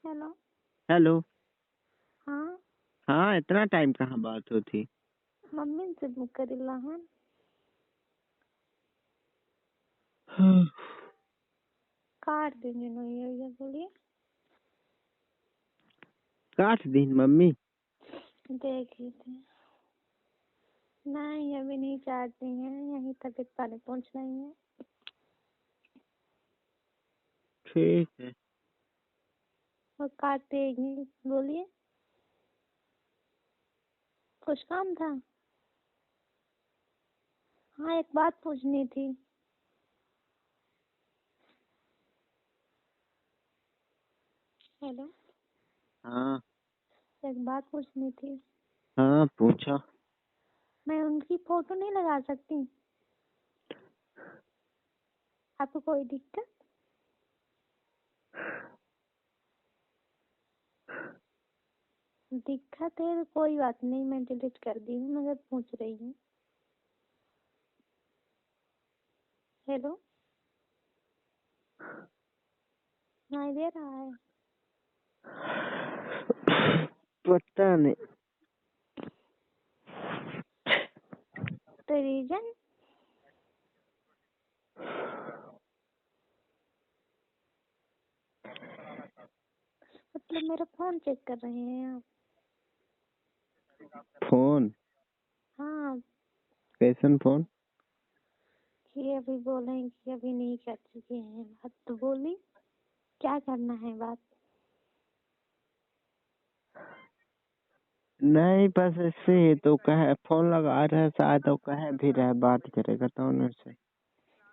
Hello. Hello. हाँ, हाँ, इतना टाइम कहाँ बात होती। मम्मी से बुक करेला है। काट देंगे ये बोलिए। काट दी मम्मी। देखिए थे। नहीं अभी नहीं चाहती हैं, यही तबीयत पानी पहुँच रही है। ठीक है। और काट देंगी, बोलिए। कुछ काम था? हाँ, एक बात पूछनी थी। हेलो। हाँ एक बात पूछनी थी। हाँ, पूछो। मैं उनकी फोटो नहीं लगा सकती? आपको कोई दिक्कत? दिक्कत है तो कोई बात नहीं, मैं डिलीट कर दी हूँ, मगर पूछ रही हूँ। हेलो। नहीं दे रहा है। पता नहीं। तो रीजन? मतलब मेरा फोन चेक कर रहे हैं आप? फोन? हाँ। कैसन फोन? कि अभी बोले कि अभी नहीं कर चुके हैं बात, तो बोली क्या करना है बात? नहीं, बस ऐसे ही तो कहे फोन लगा रहे शायद, तो कहे भी रहे बात करेगा तो उनसे।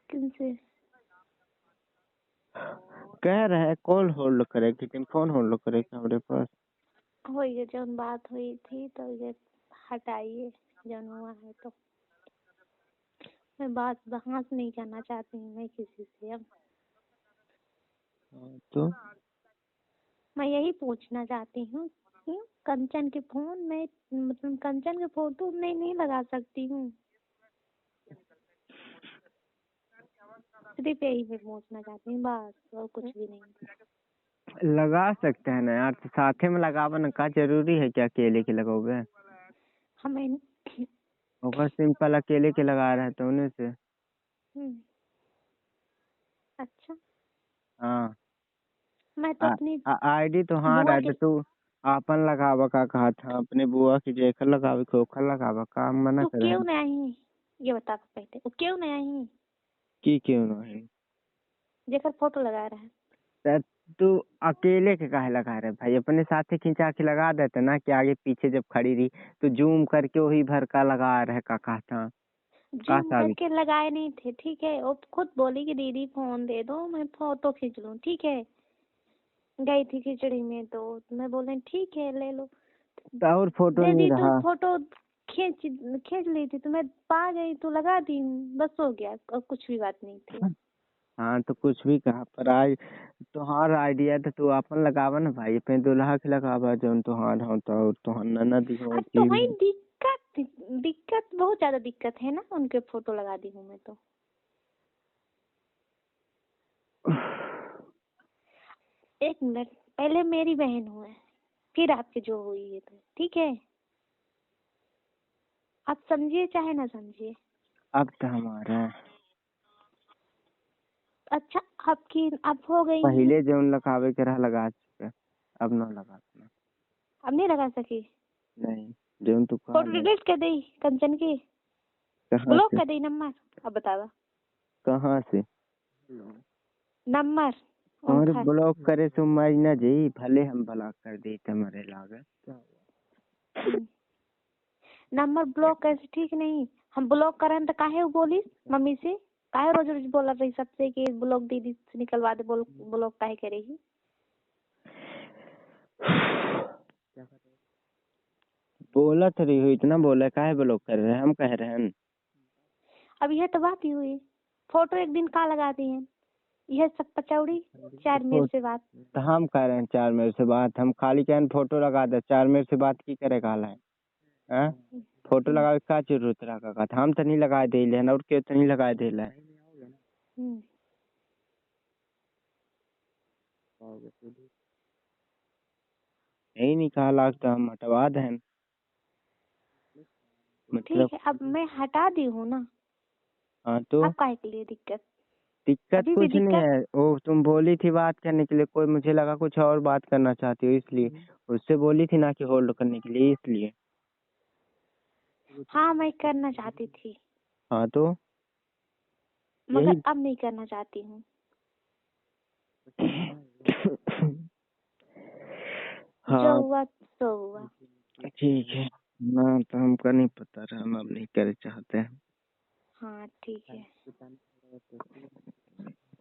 किनसे? कह रहे कॉल होल्ड करे, लेकिन फोन होल्ड करेगा हमारे पास। हो ये जब बात हुई थी तो ये हटाइए, जन हुआ है तो। मैं बात बहस नहीं करना चाहती हूँ मैं किसी से अब। तो मैं यही पूछना चाहती हूँ कि कंचन के फोन में, मतलब कंचन के फोटो में नहीं लगा सकती हूँ। सिर्फ यही मैं पूछना चाहती हूँ बस, और कुछ भी नहीं। लगा सकते हैं ना यार, तो साथे में लगावा ना, का जरूरी है क्या अकेले के लगाओगे? हमें ओकर सिंपल अकेले के लगा रहे तो उन्हें से। अच्छा। हाँ। मैं तो अपनी आईडी तो हाँ बुआ रहे के। तो तू आपन लगावा का कहा था, अपने बुआ की जेखर लगावे को ओखर लगावा का मना तो करे क्यों हैं। नहीं आई ये बता पहले, वो क्यों नहीं आई? की क्यों नहीं? जेकर फोटो लगा रहा है। तो तू अकेले के काहे लगा रहे भाई? अपने साथ ही खिंचा के लगा देते ना, कि आगे पीछे जब खड़ी रही तो जूम करके वही भर का लगा रहे का कहा था। का जूम साबित? करके लगाए नहीं थे, ठीक है। वो खुद बोली कि दीदी फोन दे दो मैं फोटो खींच लूं, ठीक है। गई थी खिचड़ी में तो मैं बोले ठीक है ले लो। तो और फोटो दे नहीं दी तो रहा। फोटो खींच खींच ली थी, तो मैं पा गई तो लगा दी, बस हो गया, और कुछ भी बात नहीं थी। हाँ तो कुछ भी कहा पर आज तुहार आइडिया तो तू अपन लगावा ना भाई, अपने दुल्हा के लगावा जो तुहार हो तो तुहार ननद हो अब तो जी वही हो। दिक्कत, दिक्कत बहुत ज्यादा दिक्कत है ना, उनके फोटो लगा दी हूँ मैं तो। एक मिनट, पहले मेरी बहन हुए फिर आपकी जो हुई है, तो ठीक है। आप समझिए चाहे ना समझिए। अब तो हमारा है। अच्छा, आपकी अब हो गई है। पहले जो लगावे के रहा लगा चुके, अब न लगा। अब नहीं लगा सकी। नहीं, जो तू कहा फोटो नहीं। डिलीट कर दी कंचन की, कहाँ ब्लॉक से? कर दी नंबर। अब बता दो कहाँ से? नंबर और उनका। ब्लॉक करे तो मैं न जी, भले हम ब्लॉक कर दे तुम्हारे लागे। नंबर ब्लॉक कैसे? ठीक नहीं, हम ब्लॉक करें तो काहे वो बोली मम्मी से? काहे रोज रोज बोला रही सबसे कि ब्लॉक दीदी से निकलवा दे, ब्लॉक काहे करेगी? बोला तो रही हो, इतना बोला काहे ब्लॉक कर रहे हैं? हम कह रहे हैं। अब यह तो बात ही हुई, फोटो एक दिन का लगा दी है, यह सब पचौड़ी। चार मेरे से बात। तो हम कह रहे हैं 4 मिनट से बात, हम खाली क्या फोटो लगा दे 4 मिनट से बात की करे काला है? हैं? फोटो लगावे का जरूरत रहा का था? हम तो नहीं लगाए दे ले और के तो नहीं लगाए दे ले। नहीं निकाला तो हम हटवा दें। मतलब ठीक है, अब मैं हटा दी हूँ ना, हाँ तो अब काहे के लिए दिक्कत? दिक्कत अभी भी कुछ नहीं दिक्कत? है। वो तुम बोली थी बात करने के लिए, कोई मुझे लगा कुछ और बात करना चाहती हो इसलिए। उससे बोली थी ना कि होल्ड करने के लिए, इसलिए। हाँ, मैं करना चाहती थी, हाँ तो मगर यही अब नहीं करना चाहती हूँ। जो हाँ हुआ सो हुआ। ठीक है ना, तो हमको नहीं पता रहा, हम अब नहीं कर चाहते हैं। हाँ ठीक है।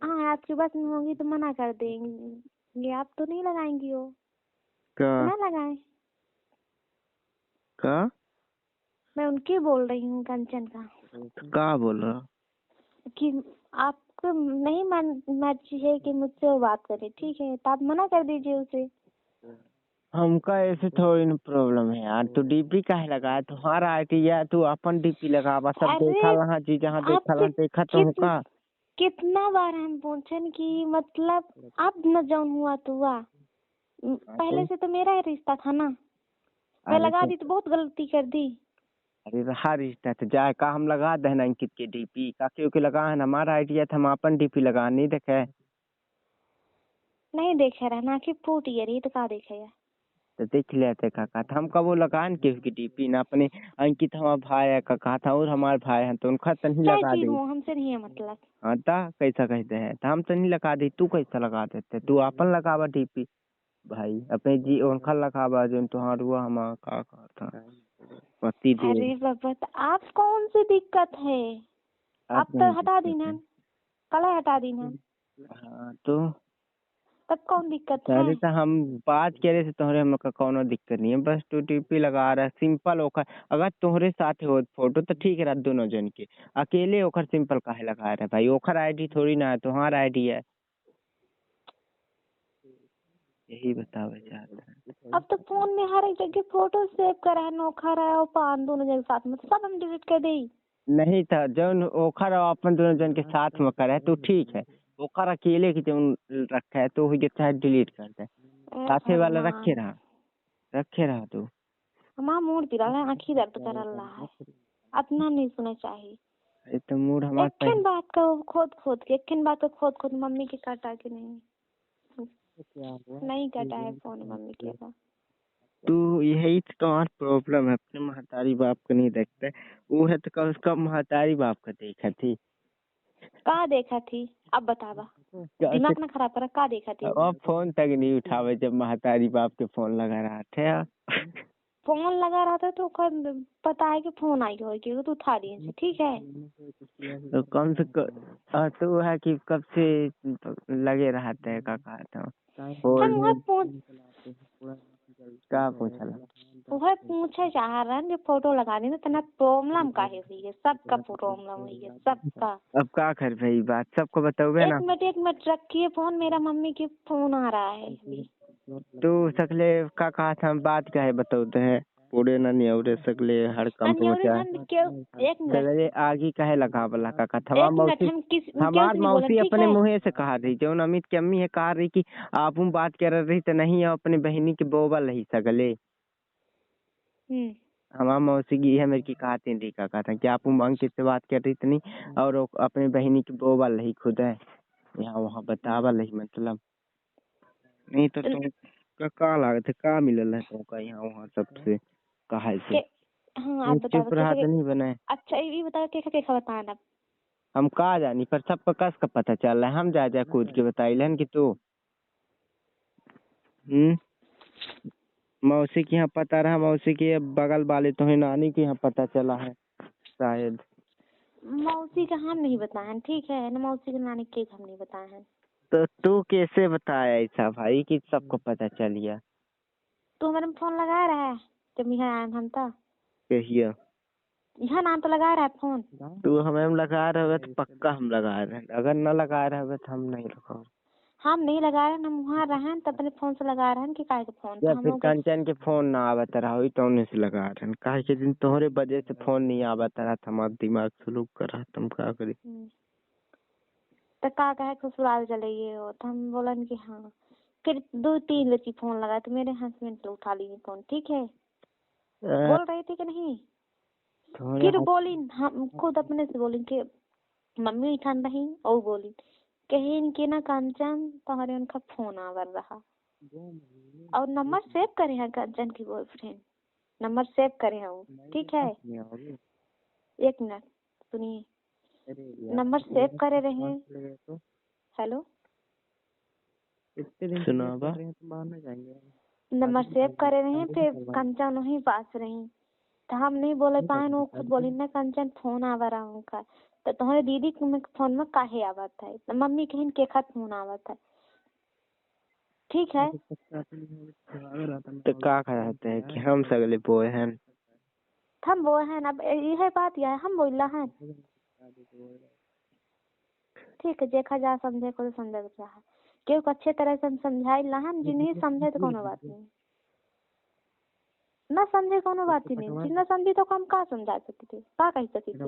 हाँ, आपकी बात नहीं होगी तो मना कर देंगे, आप तो नहीं लगाएंगी हो, का तो ना लगाए। का मैं उनकी बोल रही हूँ, कंचन का, बोल रहा? कि आपको नहीं मर्जी है कि मुझसे वो बात करे, ठीक है, तो आप मना कर दीजिए उसे। हमका ऐसे थोड़ी न प्रॉब्लम है यार। तू डीपी काहे लगा? तुम्हारा आईटी है, तू अपन डीपी लगावा। सब देखा अरे लहा जी, जहाँ देखा आपसे लहा देखा तो हूँ का। कितना बार हम पूछन कि मतलब अब न जौन हुआ तो हुआ, हाँ पहले तो से तो मेरा ही रिश्ता था ना, मैं अरे लगा तो दी तो बहुत गलती कर दी। अरे रहा रिश्ता तो जाए का, हम लगा दे ना अंकित के डीपी का, क्योंकि लगा है ना हमारा आईटी है, तो हम अपन डीपी लगा नहीं देखे। नहीं देखे रहा ना कि फूट ये रही तो का देखेगा। तो देख लेते काका, तो हम कब वो लगान के उसकी डीपी ना अपने। अंकित हमारा भाई है, काका था और हमारे भाई हैं, तो उनका तो नहीं चाहे लगा की दे। हो, हमसे नहीं है मतलब। हाँ ता कैसा कहते हैं, तो हम तो नहीं लगा दी, तू कैसा लगा देते? तू अपन लगावा डीपी भाई अपने जी, उनका लगावा जो तुहार हुआ हमारा काका था पति देव। अरे बाबा, तो आप कौन सी दिक्कत है? अब आप तो नहीं हटा दी दिक्कत ना, है। कल हटा दी ना, हाँ तो तब कौन दिक्कत है? पहले तो हम बात करे थे तोहरे, हम का कोनो दिक्कत नहीं है, बस तू डीपी लगा रहा है सिंपल ओकर। अगर तोहरे साथ हो फोटो तो ठीक है, दोनों जन के। अकेले ओकर सिंपल काहे लगा रहे भाई? ओकर आईडी थोड़ी ना है, तुम्हारा आईडी है। यही बतावे चाहते हैं। अब तो फोन में हर एक जगह फोटो सेव करा है, नोखा रहा है और पान दोनों जगह साथ में, तो सब हम डिलीट कर दे। नहीं था जौन ओखर और अपन दोनों जन के साथ में करे तो ठीक है। ओखर अकेले की जौन रखा है तो ये चाहे डिलीट कर दे। साथे वाला भगवान, रखे रहा तू। हमारा मूड पिला है, आँखी दर्द कर रहा है, अपना नहीं सुना चाहिए। ये तो मूड हमारे एक बात का खोद खोद के, एक बात का खोद खोद मम्मी के काटा के नहीं, नहीं कटा है फोन मम्मी के का। तू यही तो तुम्हारा प्रॉब्लम है, अपने महतारी बाप को नहीं देखते। वो है तो कम से कम महतारी बाप को देखा थी। का देखा थी? अब बतावा, दिमाग ना खराब करा, का देखा थी? अब फोन तक नहीं उठावे जब महतारी बाप के फोन लगा रहा थे। फोन लगा रहा था तो पता है कि फोन आई होगी तो उठा लिए, ठीक है। तो कम से कम तो है कि कब से लगे रहते हैं काका तो हम वह बोल पूछ क्या पूछला। वह पूछे चाह रहे हैं कि फोटो लगा दी ना, तना प्रॉब्लम काहे हुई है? सबका प्रॉब्लम हुई है, सबका। अब क्या कर भाई, बात सबको बताओगे ना। एक मिनट रखिए फोन, मेरा मम्मी की फोन आ रहा है अभी। तू सकले का कहा था, हम बात क्या है बताते हैं। पूरे ना नहीं और सकले हर कंप में अन्योरे क्या है। हम क्यों? एक मिनट, सगले आगे काहे लगा वाला काका थवा मौसी। हम किस क्यों हमार से नहीं बोले, मौसी ठीक अपने है। मुँह से कहा रही, जो अमित की अम्मी है कहा रही कि आप बात कर रही तो नहीं है अपनी बहनी के बोबल रही सगले। हमार मौसी की है मेरी की कहते नहीं काका था कि आप अंकित से बात कर रही थी नहीं, और वो अपनी बहनी की बोबल रही खुद है यहाँ वहाँ बतावा रही मतलब। नहीं तो तुम का लागत है, का मिलल है तुमका यहाँ वहाँ सबसे कहा से। हाँ आप बताओ चुप रहा कैसे तो नहीं बने। अच्छा ये बताओ कैसा कैसा बताना। हम का जानी, पर सबको कस का पता चल रहा है, हम जा जा कूद के बताइलन कि तू मौसी के यहाँ पता रहा, मौसी के बगल वाले तो है नानी के यहाँ पता चला है शायद। मौसी का हम नहीं बताए हैं, ठीक है ना, मौसी के नानी के हम नहीं बताए हैं। तो तू कैसे बताया ऐसा भाई कि सबको पता चल गया? तू हमारे में फोन लगा रहा है जब यहाँ आए हम तो, कहिए यहाँ नाम तो लगा रहा है फोन। तू हमें लगा रहे तो पक्का हम लगा रहे हैं, अगर न लगा रहे तो हम नहीं लगा। हम नहीं लगा रहे हैं, हम वहाँ रहे हैं तब अपने फोन से लगा रहे हैं कि काय का फोन तो या हम फिर लोग के। कंचन के फोन ना आवत रहा हुई तो उन्हीं से लगा रहे हैं, काहे के दिन तोहरे वजह से फोन नहीं आवत रहा था, हमारा दिमाग स्लो कर रहा तुम का करी। तो का कहे ससुराल चले गए हो, तो हम बोलन कि हाँ, फिर 2-3 लड़की फोन लगाए तो मेरे हस्बैंड तो उठा लिए फोन, ठीक है। बोल रहे थे कि नहीं, फिर बोली, हम खुद अपने से बोली कि मम्मी ठंड रही और बोली कहीं इनके ना कंचन तुम्हारे उनका फोन आवर रहा और नंबर सेव करे हैं कंचन की बॉयफ्रेंड, नंबर सेव करे हैं वो, ठीक है। 1 मिनट सुनिए, नंबर सेव करे रहे। हेलो नंबर सेव करे रहे, फिर कंचन वहीं पास रही तो हम नहीं बोले पाए, वो खुद बोली ना कंचन फोन आवा रहा उनका, तो तुम्हारे दीदी के फोन में काहे आवत है, तो मम्मी कहीं के खत फोन आवत है, ठीक है। तो का कहते हैं कि हम सगले बोए हैं, हम बोए हैं, अब यह बात यह है हम बोला है, ठीक है। देखा जा समझे को तो समझ रहा है, क्यों अच्छे तरह से हम समझाई लहन, जी नहीं समझे तो कोनो बात नहीं, ना समझे कोनो बात ही नहीं, जितना समझी तो हम का समझा सकते थे, का कह सकते थे,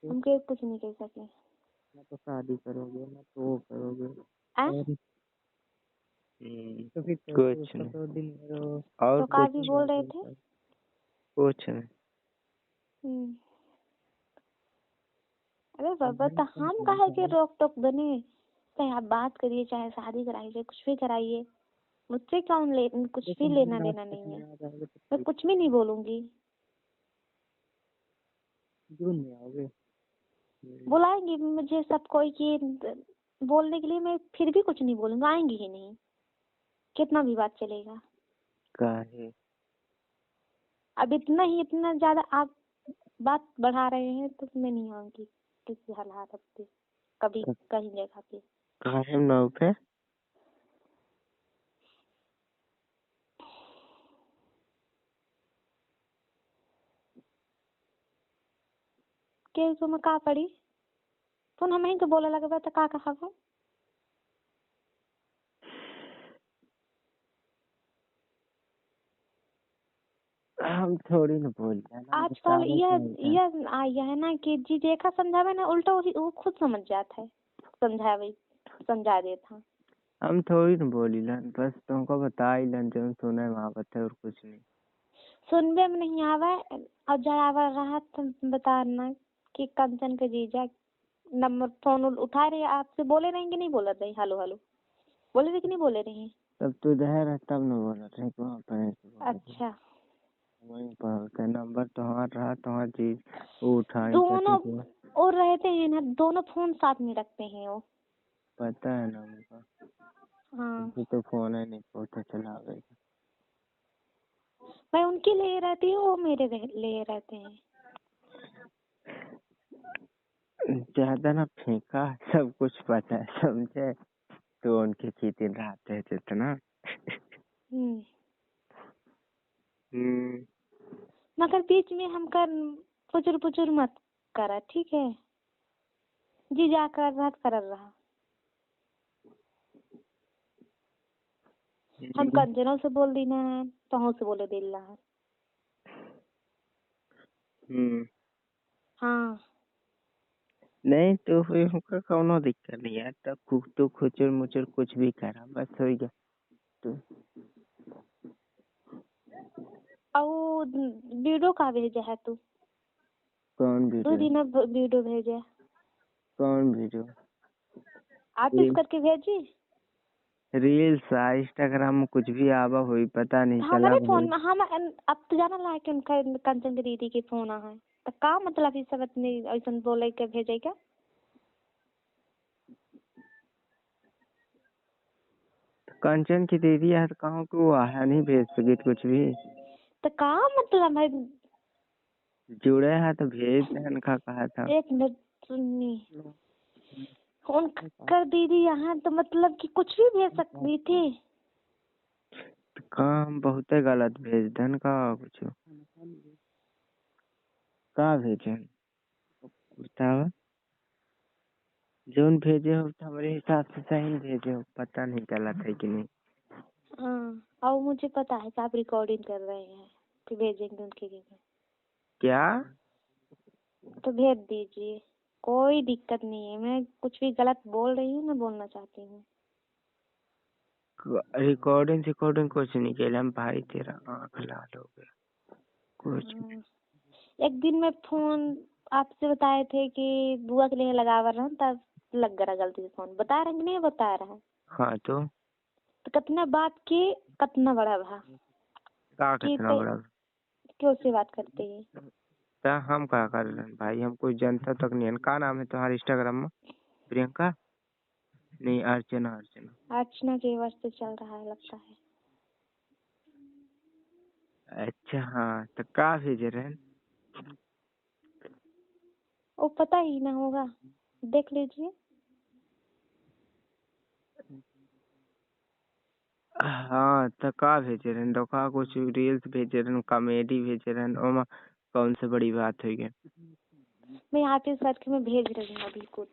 हम के कुछ नहीं कह सके। ना तो शादी करोगे ना तो वो करोगे तो फिर कुछ नहीं। और तो का भी बोल रहे थे। कुछ नहीं। अरे बाबा तो हम काहे के रोक टोक बने, चाहे आप बात करिए चाहे शादी कराइए कुछ भी कराइए, मुझसे कुछ भी लेना देना नहीं है, मैं कुछ भी नहीं बोलूंगी। बुलाएंगी मुझे सब कोई की बोलने के लिए, मैं फिर भी कुछ नहीं बोलूंगा, आएंगी ही नहीं, कितना भी बात चलेगा। काहे अब इतना ज्यादा आप बात बढ़ा रहे हैं तो मैं नहीं आऊंगी किसी हालात पे, कभी कहीं जगह पे। काहे ना पे के तो मैं का पड़ी तो हमें तो बोला लगा तो का कहा है। हम थोड़ी ना बोल रहे हैं, आजकल यह आया है ना कि जी देखा समझावे ना उल्टा वो खुद समझ जाता है, समझा देता। हम थोड़ी ना बोली लन, बस तुमको बता ही लन जो सुने वहाँ बता और कुछ नहीं। सुनबे में नहीं आवे और जब आवा रहा तो बताना कि कंचन के जीजा नंबर फोन उठा रहे, आपसे बोले रहेंगे नहीं बोल रहे, हेलो हेलो बोले रहे कि नहीं बोले रहे। तब तो रह तब न बोल रहे वहाँ पर। अच्छा वहीं पर नंबर तुम्हारा रहा, तुम्हारी चीज वो उठाई दोनों और रहते हैं ना, दोनों फोन साथ में रखते हैं वो, पता है ना उनका। हाँ तो फोन है नहीं पता चला गया। मैं उनके लिए रहती हूँ, वो मेरे लिए रहते हैं। ज्यादा ना फेंका, सब कुछ पता है समझे, तो उनके खेती रहते हैं जितना। मगर बीच में हम कर पुचुर पुचुर मत करा, ठीक है। जी जाकर मत कर रहा, हम कंजरों से बोल दी ना, तहों से बोले दिल रहा। हाँ नहीं तो फिर हमका कोनो दिक्कत नहीं है, तब तो खुचर मुचर कुछ भी करा बस हो गया। तो और वीडियो का भेजा है तू, कौन 2 दिन वीडियो? वीडियो भेजा, कौन वीडियो? आप इस करके भेजी। रील्स इंस्टाग्राम में कुछ भी आवा हुई पता नहीं चला। हमारे फोन में हम अब तो जाना ला के उनका कंचन की दीदी के फोन है, तो का मतलब इस सब इतनी ऐसा बोले के भेजे क्या। कंचन की दीदी है तो कहाँ को वो आया नहीं भेज सके कुछ भी, तो का मतलब है, जुड़े हैं तो भेज देने का कहा था। 1 मिनट सुनिए, उनका दीदी यहाँ तो मतलब कि कुछ भी भेज सकती थी। काम बहुत गलत भेज देन का कुछ का भेजे बताओ, जोन भेजे हो तो हमारे हिसाब से सही भेजे हो, पता नहीं चला था कि नहीं। हाँ और मुझे पता है कि आप रिकॉर्डिंग कर रहे हैं, तो भेजेंगे उनके लिए, क्या तो भेज दीजिए। कोई दिक्कत नहीं है, मैं कुछ भी गलत बोल रही हूँ, मैं बोलना चाहती हूँ। रिकॉर्डिंग रिकॉर्डिंग कुछ नहीं किया हम भाई, तेरा आँख लाल हो गया कुछ। एक दिन मैं फोन आपसे बताए थे कि बुआ के लिए लगावा रहा हूँ, तब लग गया गलती से फोन। बता रहे कि नहीं बता रहा है? हाँ तो कितना बात की, कितना बड़ा भा का कि कितना बड़ा क्यों से बात करते हैं? ता हम का कर रहे हैं भाई, हम कोई जनता तक नहीं है। का नाम है तुम्हारे इंस्टाग्राम में? प्रियंका नहीं, अर्चना। अर्चना अर्चना के वास्ते चल रहा है लगता है। अच्छा हाँ, तो का भेज रहे हैं? वो पता ही ना होगा, देख लीजिए। हाँ तो का भेज रहे हैं? का कुछ रील्स भेज रहे हैं, कॉमेडी भेज रहे हैं, ओमा कौन सी बड़ी बात हुई है? मैं यहाँ पे सर्च में भेज रही हूँ अभी कुछ।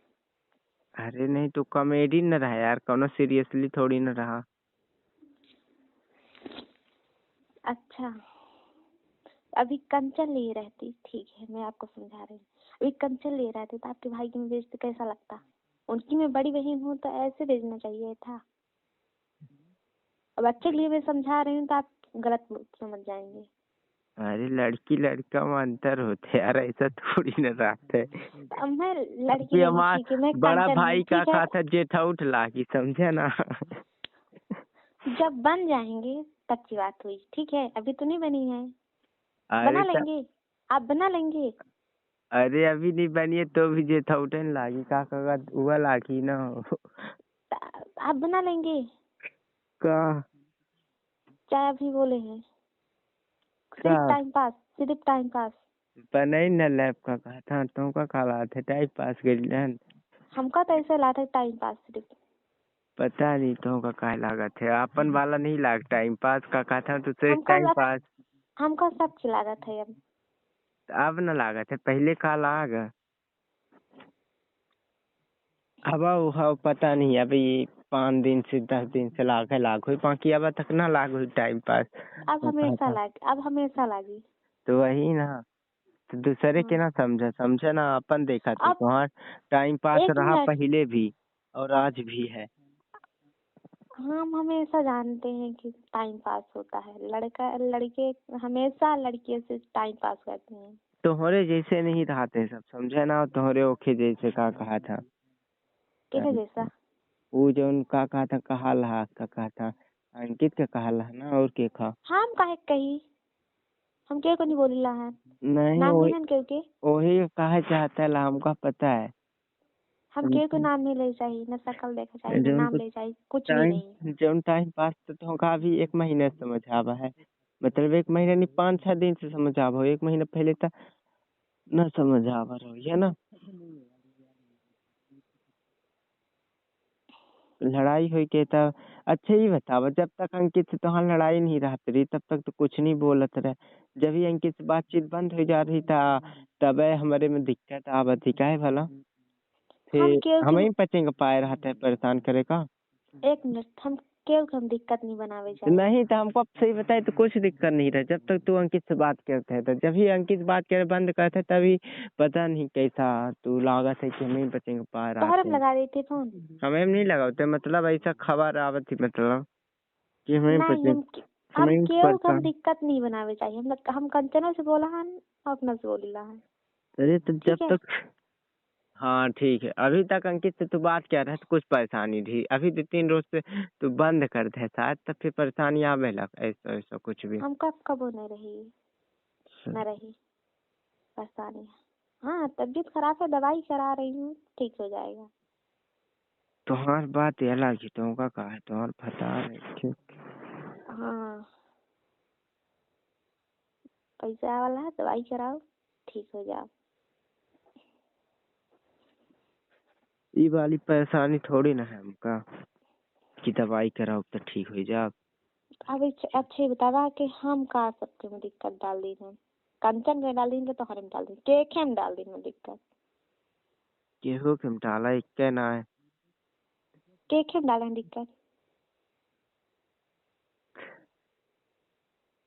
अरे नहीं तो कॉमेडी न रहा यार, कौनो सीरियसली थोड़ी न रहा। अच्छा, अभी कंचन ले रहती, ठीक है मैं आपको समझा रही हूँ। अभी कंचन ले रहते तो आपके भाई की मैं भेजते कैसा लगता? उनकी मैं बड़ी बहन हूँ तो ऐसे भेजना चाहिए था। अब अच्छे के लिए मैं समझा रही हूँ तो आप गलत समझ जाएंगे। अरे लड़की लड़का में अंतर होते यार, ऐसा थोड़ी न रहता है। अब मैं लड़की अभी नहीं, ठीक है मैं हमारा बड़ा कंचन हूँ, भाई का ठीक है। कहा था जेठा उठ ला की, समझे ना? जब बन जाएंगे तब की बात हुई, ठीक है, अभी तो नहीं बनी है। अरे बना लेंगे, आप बना लेंगे। अरे अभी नहीं बनी है तो भी जेठा उठे न लागी, का कगा हुआ लागी ना हो। आप बना लेंगे, का चाहे अभी बोले हैं। का सिर्फ टाइम पास, सिर्फ टाइम पास। बनई न लैब का कहा था तो का खाला थे टाइम पास करी। हमका तो ऐसे लाता है टाइम पास सिर्फ। पता नहीं तो का काय लागत है, अपन वाला नहीं लाग टाइम पास का कहा था तो सिर्फ टाइम पास। हमका सब की लागत है अब। अब न लागत है, पहले का लाग। अब वो पता नहीं, अभी 5 दिन से 10 दिन से लाग हुई, बाकी अब तक ना लाग हुई टाइम पास। अब वो कहा हमेशा था लागे, अब हमेशा लागी। तो वही ना, तो दूसरे के ना समझे ना, अपन देखा तो अब तुम्हार टाइम पास एक रहा मिनट, पहले भी और आज भी है। हम हमेशा जानते हैं कि टाइम पास होता है, लड़का लड़के हमेशा लड़कियों से टाइम पास करते हैं। तुम्हारे जैसे नहीं रहते सब, समझे ना? तुम्हारे ओखे जैसे का कहा था। किसे जैसा? वो जो उनका कहा था, कहा लहा का कहा था, अंकित का कहा लहा ना, और के खा हम काहे कही, हम के को नहीं बोलिला है। नहीं नाम वही नहीं है के वही कहा चाहता है ला, हमका पता है। हम के को नाम नहीं ले चाहिए, ना शक्ल देखा चाहिए, ना जो नाम उनको ले चाहिए, कुछ भी टाइम नहीं। जो टाइम पास तो तुमका अभी 1 महीने से समझ आवा है, मतलब 1 महीना नहीं 5-6 दिन से समझ आवा हो, 1 महीना पहले तक न समझ आवा रहो है ना। लड़ाई हुई के तब अच्छा ही बतावा, जब तक अंकित से तुम्हारी लड़ाई नहीं रहती रही तब तक तो कुछ नहीं बोलत रहे। जब ही अंकित से बातचीत बंद हो जा रही था तब हमारे में दिक्कत आवत थी, काहे भला? हम फिर केहू हम के, ही पचेंगे पाए रहते हैं परेशान करे का। एक मिनट, हम केहू के हम दिक्कत नहीं बनावे तो चाहिए। नहीं तो हमको अब सही बताए तो कुछ दिक्कत नहीं रहा, जब तक तू अंकित से बात करते है, तो जब ही अंकित बात करे बंद करते तभी पता नहीं कैसा तू लागत है कि हम ही बचेंगे पाए तोहरे रहते में हैं। लगा देते फोन। हमें नहीं लगाते, मतलब ऐसा खबर आवत थी, मतलब कि हमें नहीं, बचे, हम हमें केहू के हम परेशान। दिक्कत नहीं बनावे चाहिए। हम कंचनों से बोला हन, अपना से बोलिला है, अरे तो जब ठीक है। तक, हाँ ठीक है, अभी तक अंकित से तू बात कर रहा है तो कुछ परेशानी थी, अभी 2-3 रोज से तू बंद कर दे शायद, तब फिर परेशानी आवे लग, ऐसा ऐसा कुछ भी। हम कब नहीं रही, न रही परेशानी। हाँ, तबीयत खराब है, दवाई करा रही हूँ, ठीक हो जाएगा। तुम्हार बात ये अलग ही, तुमका कहा है तुम्हार फटा है ठीक। हाँ, पैसा वाला है, दवाई कराओ, ठीक हो जाओ। ये वाली परेशानी थोड़ी ना है हमका कि दवाई कराओ तो ठीक हो जाओ। अब अच्छे बतावा कि हम का सबके में दिक्कत डाल दी हम। कंचन में डाल देंगे तो हर में डाल देंगे, केक में डाल देंगे दिक्कत। केहू के डाला इक्के ना है। केक में डालेंगे दिक्कत।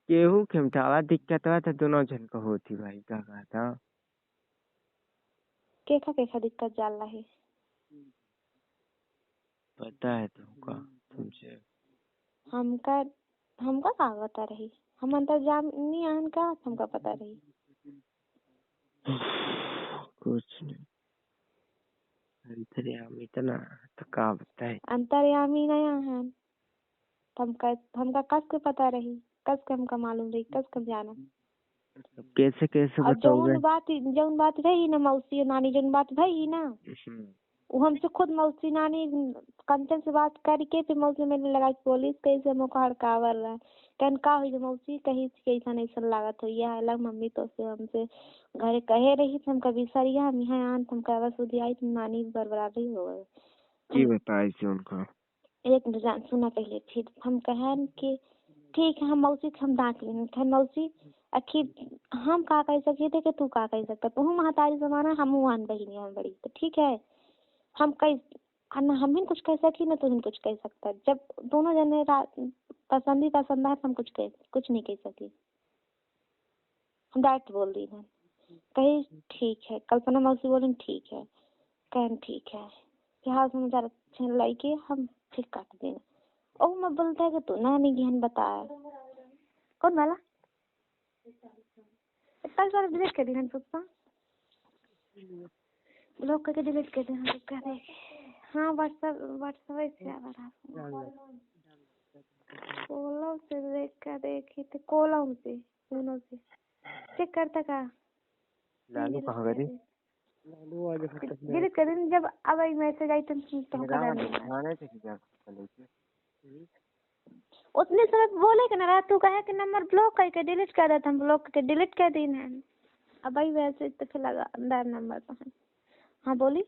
केहू के डाला दिक्कत हुआ तो दोनों जन को होती भाई, का कहा था। केखा केखा दिक्कत जाला है पता है तुमका तुमसे हमका हमका का पता रही हम अंतर्जामी आन का हमका पता रही कुछ नहीं अंतर्यामी इतना तो का बताए अंतर्यामी नया है हमका कस के पता रही कस के हमका मालूम रही कस के जाना कैसे कैसे और बताओगे जौन बात रही ना मौसी और नानी जौन बात भई ना वो हमसे खुद मौसी नानी कंचन से बात करके फिर मौसी मैंने लगा कि पुलिस कैसे मुखा हड़कावर रहा कहन का हुई जो मौसी कही कैसा ऐसा लागत हो यह अलग मम्मी तो से हमसे घरे कहे रही तो हम कभी सरिया हम यहाँ आन तुम कह सुधी आई तुम नानी बर्बादी हो गए की बताई से उनका एक सुना पहले फिर हम कहन कि ठीक है हम मौसी हम डांट लें मौसी आखिर हम का कह सके थे कि तू का कह सकता तू महतारी जमाना हम आन बहनी हम बड़ी तो ठीक है हम कह हम ही कुछ कह सकी ना तुम कुछ कह सकता जब दोनों जने पसंद है तो हम कुछ नहीं कह सके हम डायरेक्ट बोल दी ना कही ठीक है कल्पना मौसी बोली ठीक है कहन ठीक है फिर समाचार अच्छे लगे हम फिर काट देना ओ मैं बोलता है कि तू नानी ज्ञान बताया कौन वाला इतना सारा डिलीट कर देना पुष्पा ब्लॉक करके डिलीट कर देना तो कर देंगे हाँ व्हाट्सएप से आ रहा कोलम से देख कर देखी तो कोलम से दोनों से चेक करता का लालू कहाँ गई डिलीट कर देना जब अब आई मैसेज आई तो खाने थे क्या उतने समय बोले कि ना तू कहे कि नंबर ब्लॉक करके डिलीट कर देता हम ब्लॉक करके डिलीट कर दी है अब आई वैसे तो फिर लगा अंदर नंबर तो है हाँ बोली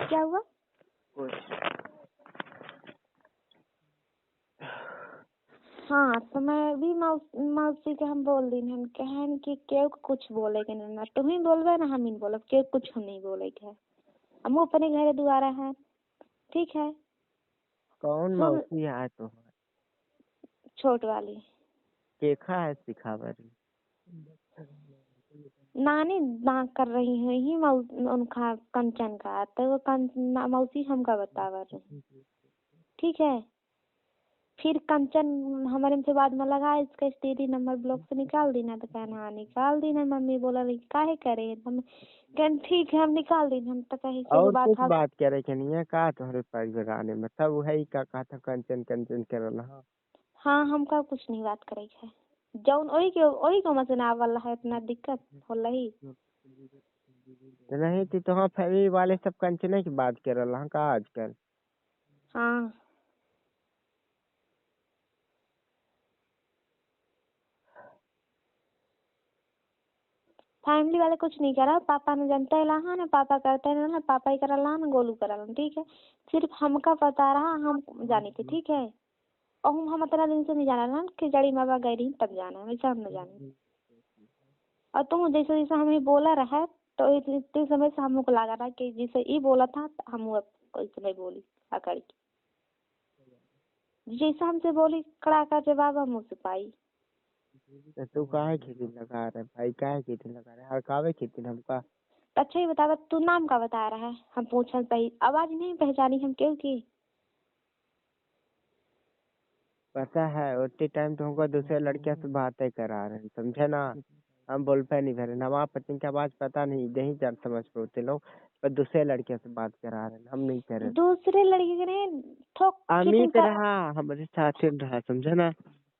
क्या हुआ हाँ तो मैं भी मौसी के हम बोल दी हम कहन कि केव कुछ बोलेगे ना तुम ही बोलबे ना हम ही बोलब केव कुछ नहीं बोलेगे हम अपने घर दुआरा है ठीक है कौन मौसी है तो छोट वाली केखा है सिखावरी नानी ना कर रही है ही उनका कंचन का तो वो मौसी हमका बतावा रही ठीक है फिर कंचन हमारे से बाद में लगा इसका स्टेडी नंबर ब्लॉक से निकाल देना तो कहना हाँ निकाल देना मम्मी बोला रही काहे करे हम कहन ठीक है हम निकाल देना हम तो कहीं से और कुछ बात करे के नहीं है का तुम्हारे पास लगाने में तब वही का कहा था कंचन कंचन करल हाँ हमका कुछ नहीं बात करे है जौन वही को मसे ना वाला है इतना दिक्कत हो रही तो नहीं थी तो हाँ फैमिली वाले सब कंचने की बात कर रहा का आजकल हाँ फैमिली वाले कुछ नहीं करा पापा ने जनता है ला ना पापा करते हैं ना पापा ही करा ला ना गोलू करा ला ठीक है सिर्फ हमका पता रहा हम जाने थे ठीक है और हम इतना दिन से नहीं जाना ना कि जड़ी माँ गई रही तब जाना वैसा हम न जाने और तुम जैसे जैसे हमें बोला रहा तो इतने समय से हमको लगा था कि जैसे ये बोला था हम कोई समय बोली आकर जैसा हमसे बोली कड़ा का जवाब हम उससे पाई तो तू काहे खेती लगा रहा है भाई काहे खेती लगा रहा है हड़कावे खेती हमका अच्छा ही बता तू नाम का बता रहा है हम पूछा सही आवाज नहीं पहचानी हम क्यों की पता है उतने टाइम तो हमको दूसरे लड़कियों से बातें करा रहे हैं समझे ना हम बोल पे नहीं भरे नवाब पत्नी की आवाज पता नहीं नहीं जान समझ पाते लोग पर दूसरे लड़कियों से बात करा रहे हैं हम नहीं कर रहे दूसरे लड़के के नहीं ठोक अमित रहा हमारे साथ रहा समझे ना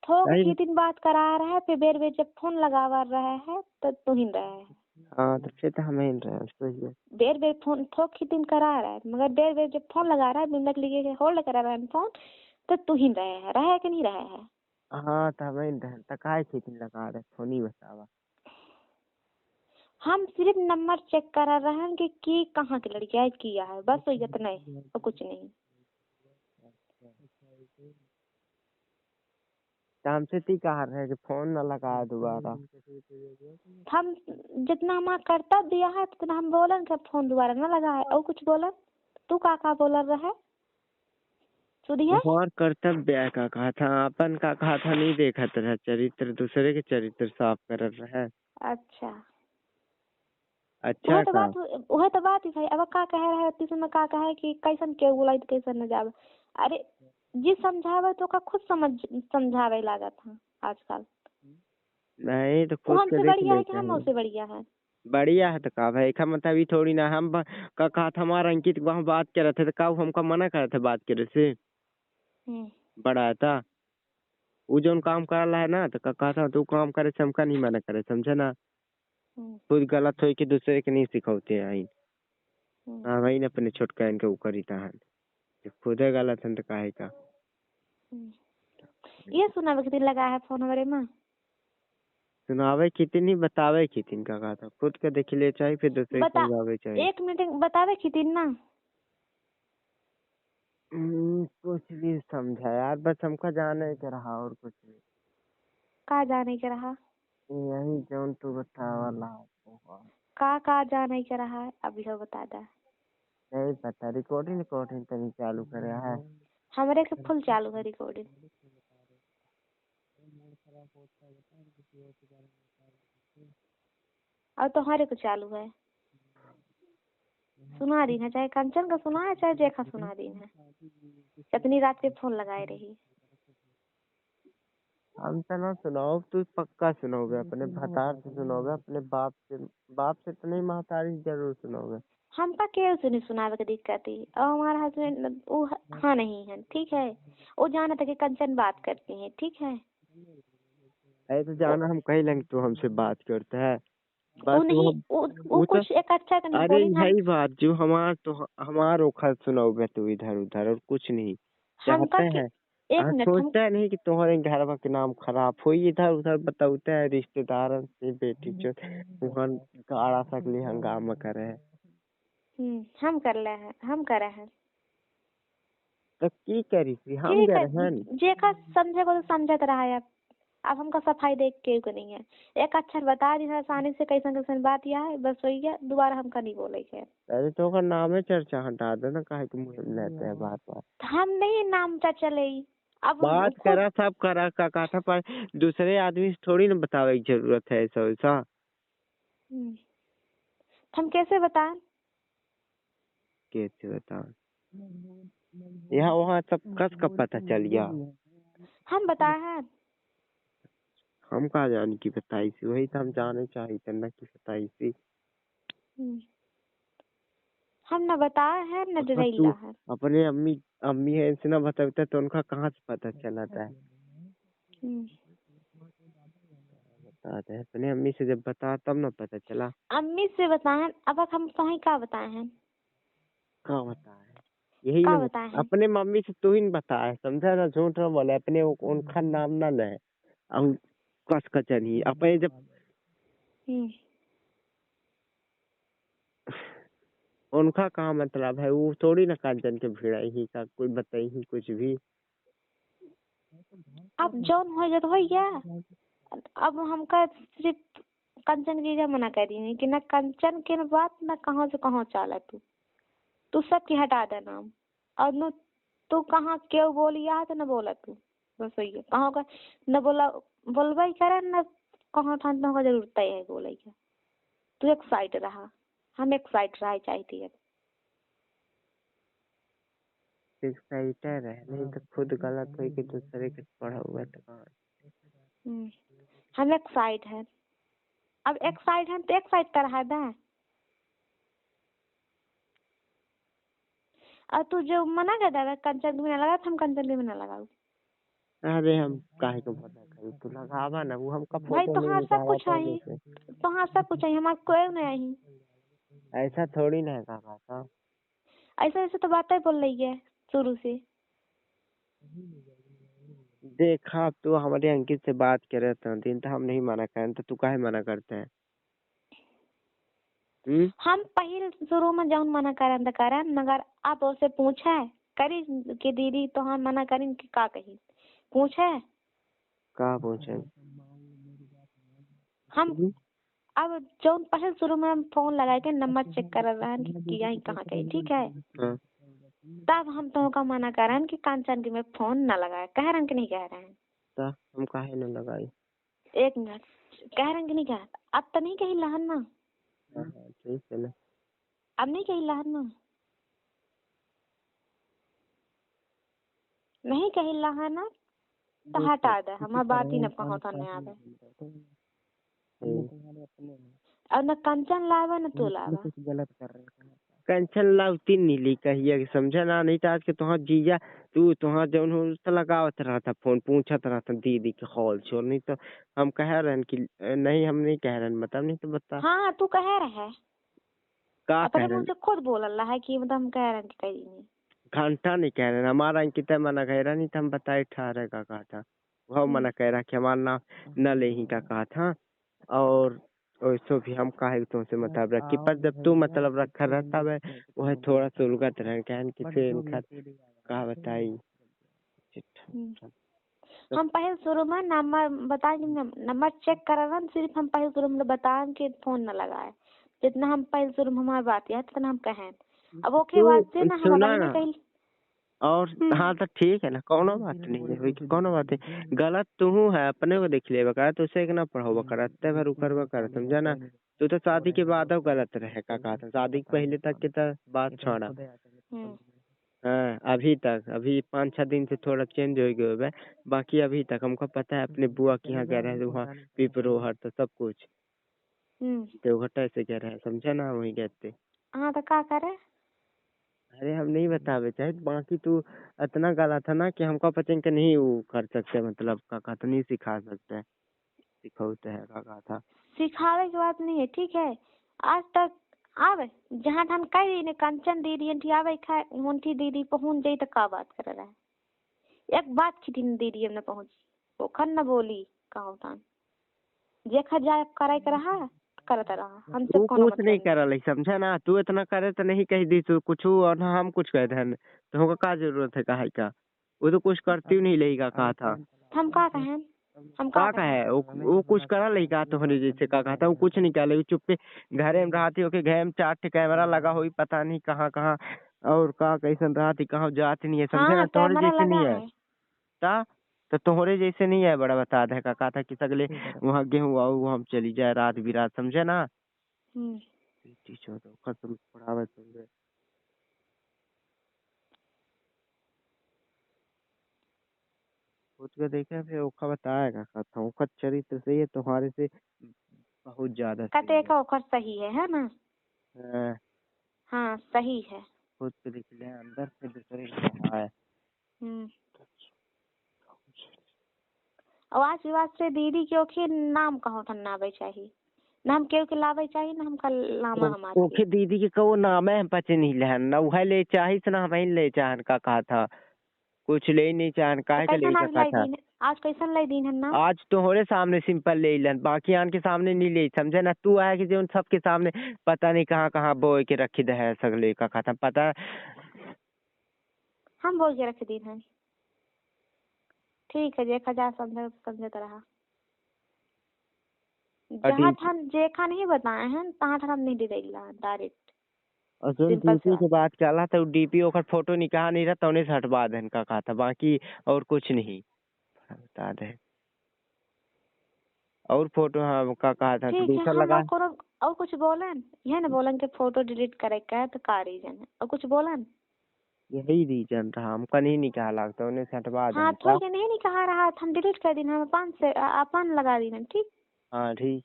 थोक ही दिन बात करा रहा है फिर बेर बेर जब फोन लगावा रहा है तो तू ही रहा है हाँ तो फिर तो हम ही रहे बेर बेर फोन थोक ही दिन करा रहा है मगर बेर बेर जब फोन लगा रहा है बिंदक लिखे होल्ड करा रहा है फोन तो तू ही रहा है कि नहीं रहा है हाँ तो हम ही रहे तो काहे खेती लगा रहे फोन ही बतावा हम सिर्फ नंबर चेक करा रहे हैं कि कहाँ की लड़की है किया है बस वही इतना ही और कुछ नहीं हमसे ती कहा रहे कि फोन न लगा दोबारा हम जितना हमारा कर्तव्य दिया है उतना हम बोलन कि फोन दोबारा न लगा है और कुछ बोला तू का बोला रहा है सुधिया और कर्तव्य का कहा था अपन का कहा था नहीं देखा था चरित्र दूसरे के चरित्र साफ कर रहा है अच्छा अच्छा का वह तो बात ही भाई। अब का कह रहा है तीसरे में का कहे कि कैसन के बोला तो कैसन न जावे। अरे जी समझावे तो का खुद समझावे लागत था आजकल। नहीं तो वो खुद के हमसे देख बढ़िया है कि लेते हम हैं। उससे बढ़िया है? बढ़िया है तो का भाई का मतलब ये थोड़ी ना हम का कहा था हमारा अंकित वहाँ बात कर रहे थे तो का हमका मना कर रहे थे बात करे से। हम्म बड़ा था वो जो काम कर रहा है ना तो का कहा था तू काम करे से हमका नहीं मना करे समझे ना। हम्म खुद गलत हो कि दूसरे के नहीं सिखाते हैं। हम्म हाँ वही ना अपने छोटका इनके ऊपर ही था खुद है गलत है तो काहे का। हम्म। ये सुना कितनी लगा है फोन हमारे में? सुनावे कितनी बतावे कितनी का कहा था खुद के देख ले चाहिए फिर दूसरे को बता समझावे चाहिए। 1 मिनट बतावे कितनी ना। कुछ भी समझा यार बस हमका जाने के रहा और कुछ नहीं। कहा जाने के रहा? यही जौन तू बता वाला कहा जाने के रहा है अभी हो बता दा। नहीं पता रिकॉर्डिंग रिकॉर्डिंग तभी चालू करे है। हमारे के फुल चालू है रिकॉर्डिंग। और तुम्हारे को चालू है। सुना दी है चाहे कंचन का सुना है चाहे जेखा सुना दी है। कितनी रात के फोन लगाए रही। हम तो ना सुनाओ तू पक्का सुनोगे अपने भतार से सुनोगे अपने बाप से तो नहीं महतारी से जरूर सुनोगे। हमका केव से नहीं सुनावे की दिक्कत है। और हमारा हस्बैंड वो हाँ नहीं है ठीक है। वो जाना था कि कंचन बात करती है ठीक है। ऐसे जाना हम कहीं लेंगे तू हमसे बात करते है वो बस नहीं वो वो तो कुछ एक अच्छा करने अरे बोली हम। यही बात जो हमार ओखर सुनोगे तू इधर उधर और कुछ नहीं हमका चाहते के हैं। 1 मिनट हम। सोचता नहीं कि तुम्हारे घर के नाम खराब हो इधर उधर बताते हैं रिश्तेदार से बेटी जो वहाँ गाड़ा सकली हंगामा करे है। हम कर ले हैं हम करे हैं। तो की करी थी हम गए हैं। जेखा समझे को तो समझत रहा है। अब हमका सफाई देख के को नहीं है। एक अक्षर बता दी आसानी से कैसन कैसन बात यह है बस वही है दोबारा हमका नहीं बोले है। अरे तो का नाम है चर्चा हटा देना काहे के मुँह में लेते हैं बात बात। हम नहीं नाम चले। अब बात खुद करा सब करा का कहा था पर दूसरे आदमी से थोड़ी ना बतावे की जरूरत है ऐसा वैसा। हम कैसे बताएं? कैसे बता यहाँ वहाँ सब कस का पता चल गया। हम बताए हैं। हम कहा जाने की बताई थी वही तो हम जाने चाहिए करना की बताई थी। हम न बताए हैं न और तू डरैला है। अपने अम्मी अम्मी है इनसे ना बताते तो उनका कहाँ से पता चला था। बताते हैं अपने अम्मी से जब बता तब ना पता चला। अम्मी से बताएं अब हम तुम्हें क्या बताए हैं? क्या बताए यही क्या ना बताए हैं? अपने मम्मी से तू ही न बताए समझा ना झूठ ना बोले अपने उनका नाम ना ले अब कस कचनी अपने जब उनका कहाँ मतलब है वो थोड़ी ना कांचन के भिड़ाई ही का कोई बताई ही कुछ भी। अब जौन हो जाए तो हो गया। अब हमका सिर्फ कंचन की क्या मना कर रही है कि न कंचन के बात न कहाँ से कहाँ चाला तू सबकी हटा दे नाम। और न तू कहाँ क्यों बोली याद न बोला तू। बस वही है कहाँ का न बोला बोलबा ही करे न कहाँ ठान का जरूरत है बोले क्या। तू एक साइड रहा हम एक साइड रहा चाहती है। एक्साइटेड है नहीं तो खुद गलत हो कि दूसरे के पढ़ा हुआ तो कहाँ। हम एक साइड है। अब एक साइड है तो एक साइड का रहा है। और तू जो मना कर दे कंचन में ना लगा हम कंचन में ना लगाऊ। अरे हम काहे को मना करी तू लगावा ना वो हमका भाई फोटो तो नहीं हाँ सब निकाला कुछ था आई। जैसे। तो हाँ सब कुछ आई हमारे कोई नहीं आई। ऐसा थोड़ी ना है कहा था। ऐसे ऐसे तो बातें बोल रही है शुरू से। देखा तू हमारे अंकित से बात करे था दिन तो हम नहीं मना करें तो तू काहे मना करते हैं। हम पहले शुरू में जौन मना करन तो करन मगर आप उससे पूछे करी कि दीदी तो हम मना करें कि का कही पूछे। कहाँ पूछे हम अब जौन पहले शुरू में हम फोन लगा के नंबर चेक कर रहे हैं कि यही कहाँ कही ठीक है। हाँ। तब हम तो का मना करन कि कांचन के में फोन न लगाए कह रहे कि नहीं कह रहे हैं। तो हम काहे न लगाई। 1 मिनट कह रहे कि नहीं कह अब तो नहीं कही लहन ना। हाँ, ठीक है ना। अब नहीं कही ला ना, नहीं कही ला है ना, तो हटा दे, हमार बात ही न कहो था नहीं आवे। और न कंचन लावा न तू लावा। कुछ गलत कर रहे हैं। कंचन लाउती नीली कहिए कि समझा ना, नहीं तो आज के तुहार जीजा तुहार जौन हो उससे लगावत रहा था फोन, पूछत रहा था दीदी के हॉल छोड़, नहीं तो हम कह रहे हैं कि नहीं, हम नहीं कह रहे हैं, मतलब नहीं तो बता हाँ तू कह रहा है, का कह अपने रहे मुंह हैं। से खुद बोल रहा है कि मतलब हम कह रहे हैं कि कहीं नहीं। घंटा नहीं कह रहे हैं, हमारा अंकित मना कह रहा नहीं था, हम बताए ठहरे का कहा था, वह मना कह रहा कि हमारा नाम न ले ही का कहा था। और वैसे भी हम काहे तुमसे मतलब रखी, पर जब तू मतलब रखा रहता है वह थोड़ा सा उलगत रहे कहन किसे इनका कहा बताई। हम पहले शुरू में नंबर बताएंगे, नंबर चेक करा ना, सिर्फ हम पहले शुरू में बताएं कि फोन न लगाए, जितना हम पहले शुरू में हमारी बात है जितना हम कहें। अब ओके बात से ना हम सुना अपने ना, कहीं। और हाँ तो ठीक है ना, कोनो बात नहीं है, वही कोनो बात है, गलत तू है अपने को देख लेबा कर, तो उसे ना पढ़ोबा कर, अत्ते भर उकरबा कर, समझा ना। तू तो शादी के बाद अब गलत रहे का कहा था, शादी के पहले तक के तो बात छोड़ा। हाँ अभी तक, अभी 5-6 दिन से थोड़ा चेंज हो गया है, बाकी अभी तक हमको पता है अपने बुआ के यहाँ कह रहे हैं, वहाँ पिपरोहर तो सब कुछ देवघट्टा से कह रहे हैं, समझा ना, वही कहते। हाँ तो क्या करे। अरे हम नहीं बतावे चाहे, बाकी तू इतना गला था ना कि हमको पता कि नहीं वो कर सकते, मतलब काका तो नहीं सिखा सकते, सिखाते हैं काका था। सिखावे की बात नहीं है, ठीक है। आज तक आवे जहाँ हम कह रही ने कंचन दीदी अंठी आवे खाए मुंठी दीदी पहुंच जाई तो का बात कर रहा है। एक बात की दिन दीदी हमने पहुंची वो खन न बोली कहो था देखा जाए करे कर रहा करता रहा हमसे तू कोनो कुछ नहीं मतलब कर रही, समझा ना, तू इतना करे तो नहीं कही दी तू कुछ और ना हम कुछ कह रहे, तो हमको क्या जरूरत है कहा का, वो तो कुछ करती नहीं लेगा कहा था। हम का कहें, हम का कहें है वो कुछ करा लई का तुम्हारे जैसे का कहता हूँ, कुछ नहीं कह रही चुप्पे घरे में रहती हो के घर में 4 कैमरा लगा हुई, पता नहीं कहाँ कहाँ और का कैसन रहती, कहाँ जाती नहीं है, समझे ना, हाँ तुम्हारे कैमरा जैसे लगा नहीं है। है। ता तो तुम्हारे जैसे नहीं है, बड़ा बता दे का कहा था कि सगले वहाँ गेहूँ आओ हम चली जाए रात बिरात, समझे ना। टीचर तो खत्म पढ़ावे समझे, उसको देखे फिर ओखा बताएगा कहता हूँ, ओखा चरित्र से ये तुम्हारे से बहुत ज्यादा सही कते है। का ओखर सही है ना। हाँ, हाँ सही है। खुद से लिख ले अंदर से दूसरे को है। और आज विवाद से दीदी के ओखे नाम कहो था नावे चाहिए ना, हम केव के लावे चाहिए ना, हम कल लामा हम आज ओके दीदी के कहो नाम है, हम पचे नहीं लहन ना वह ले चाहिए ना, हम ले चाहन का कहा था, कुछ ले नहीं चाहन तो काहे का ले कैसन का आज कहा लाई था। दिन आज कैसन लाई दिन है ना। आज तोहरे सामने सिंपल ले लन, बाकी आन के सामने नहीं ले, समझे ना, तू आया कि जो उन सबके सामने पता नहीं कहाँ कहाँ बोए के रखी दे है सगले का कहा था, पता। हम बोल के रख दिन है, ठीक है देखा जा समझे समझे तो रहा। जहाँ हम जेखा नहीं बताए हैं तहाँ हम नहीं दे देगा डायरेक्ट और जो सिंपल से डीपी बात। के बात चला तो डीपी ओकर फोटो निकाह नहीं रहता, उन्हें से हटवा देन का कहा था, बाकी और कुछ नहीं बता दे। और फोटो हाँ का कहा था तो ठीक है दूसरा हम लगा। और कुछ बोलन यह ना बोलन कि फोटो डिलीट करे का है तो का रीजन है और कुछ बोलन। यही रीजन था, हमका नहीं निकाह लगता, उन्हें से हटवा हाँ देन तो का। ये नहीं कहा रहा था हम डिलीट कर दिन हम अपन से अपन लगा दिन ठीक। हाँ ठीक।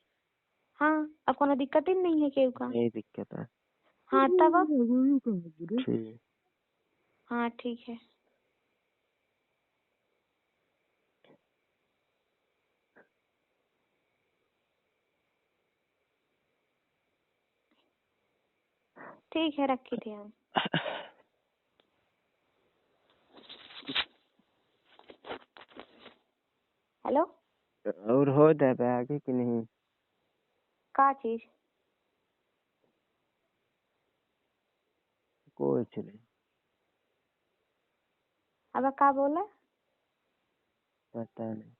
हाँ अब कोनो दिक्कत ही नहीं है केहू का। नहीं दिक्कत है। हाँ तब अब ठीक। हाँ ठीक है। ठीक है रखी थी हम। हेलो और हो जाए आगे कि नहीं। का चीज कुछ नहीं। अब का बोला। पता नहीं।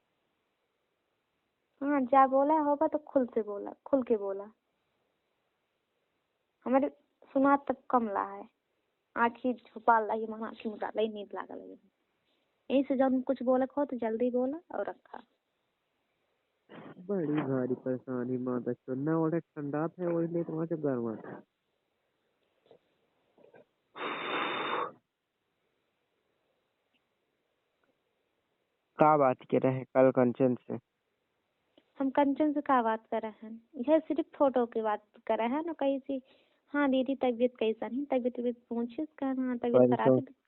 हाँ जा बोला होगा तो खुल से बोला खुल के बोला। हमारे सुना तक कम ला है आखिर छुपा लाई मन आखिर मुदा लाई नींद लागल है यही से जब कुछ बोले हो तो जल्दी बोला और रखा। बड़ी भारी परेशानी माता चुनना और ठंडा थे वो इसलिए तुम्हारे से गर्म था। का बात कर रहे हैं कल कंचन से? हम कंचन से का बात कर रहे हैं? यह सिर्फ फोटो की बात कर रहे हैं ना, कहीं सी। हाँ दीदी तबीयत कैसा नहीं, तबीयत पूछिस का? हाँ तबीयत खराब परसों है।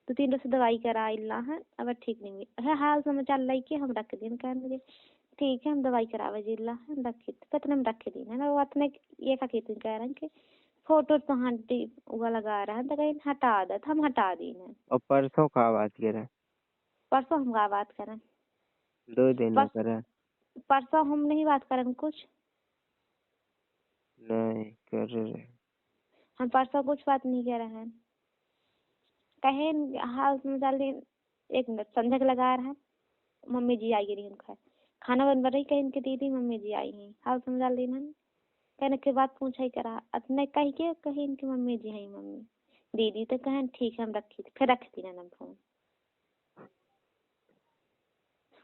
2-3 रोज से दवाई करा इला है, अब ठीक नहीं है। हाल समाचार लेके हम रख दिन कह मुझे ठीक है, हम दवाई करावे जिला है रखी कितने में रखे दिन है ना, वो अपने ये का कहते कह रहे हैं कि फोटो तो हाँ वो लगा रहा है तो कहीं हटा दे, हम हटा दी है। और परसों का बात कर रहे हैं? परसों हम का बात करें? 2 दिन में परस, करें? परसों हम नहीं बात करें कुछ। नहीं कर रहे। हम परसों कुछ बात नहीं कर रहे हैं। कहे हाँ उसमें जल्दी 1 मिनट संजय लगा रहा है, मम्मी जी आई रही उनका खाना बन रही, कहीं इनकी दीदी मम्मी जी आई हैं, हाँ समझा ली ना। कहने के बाद पूछा ही करा अपने कही के कहीं इनकी मम्मी जी हैं, मम्मी दीदी तो कहें ठीक है हम रखी थी, फिर रख दी ना फोन।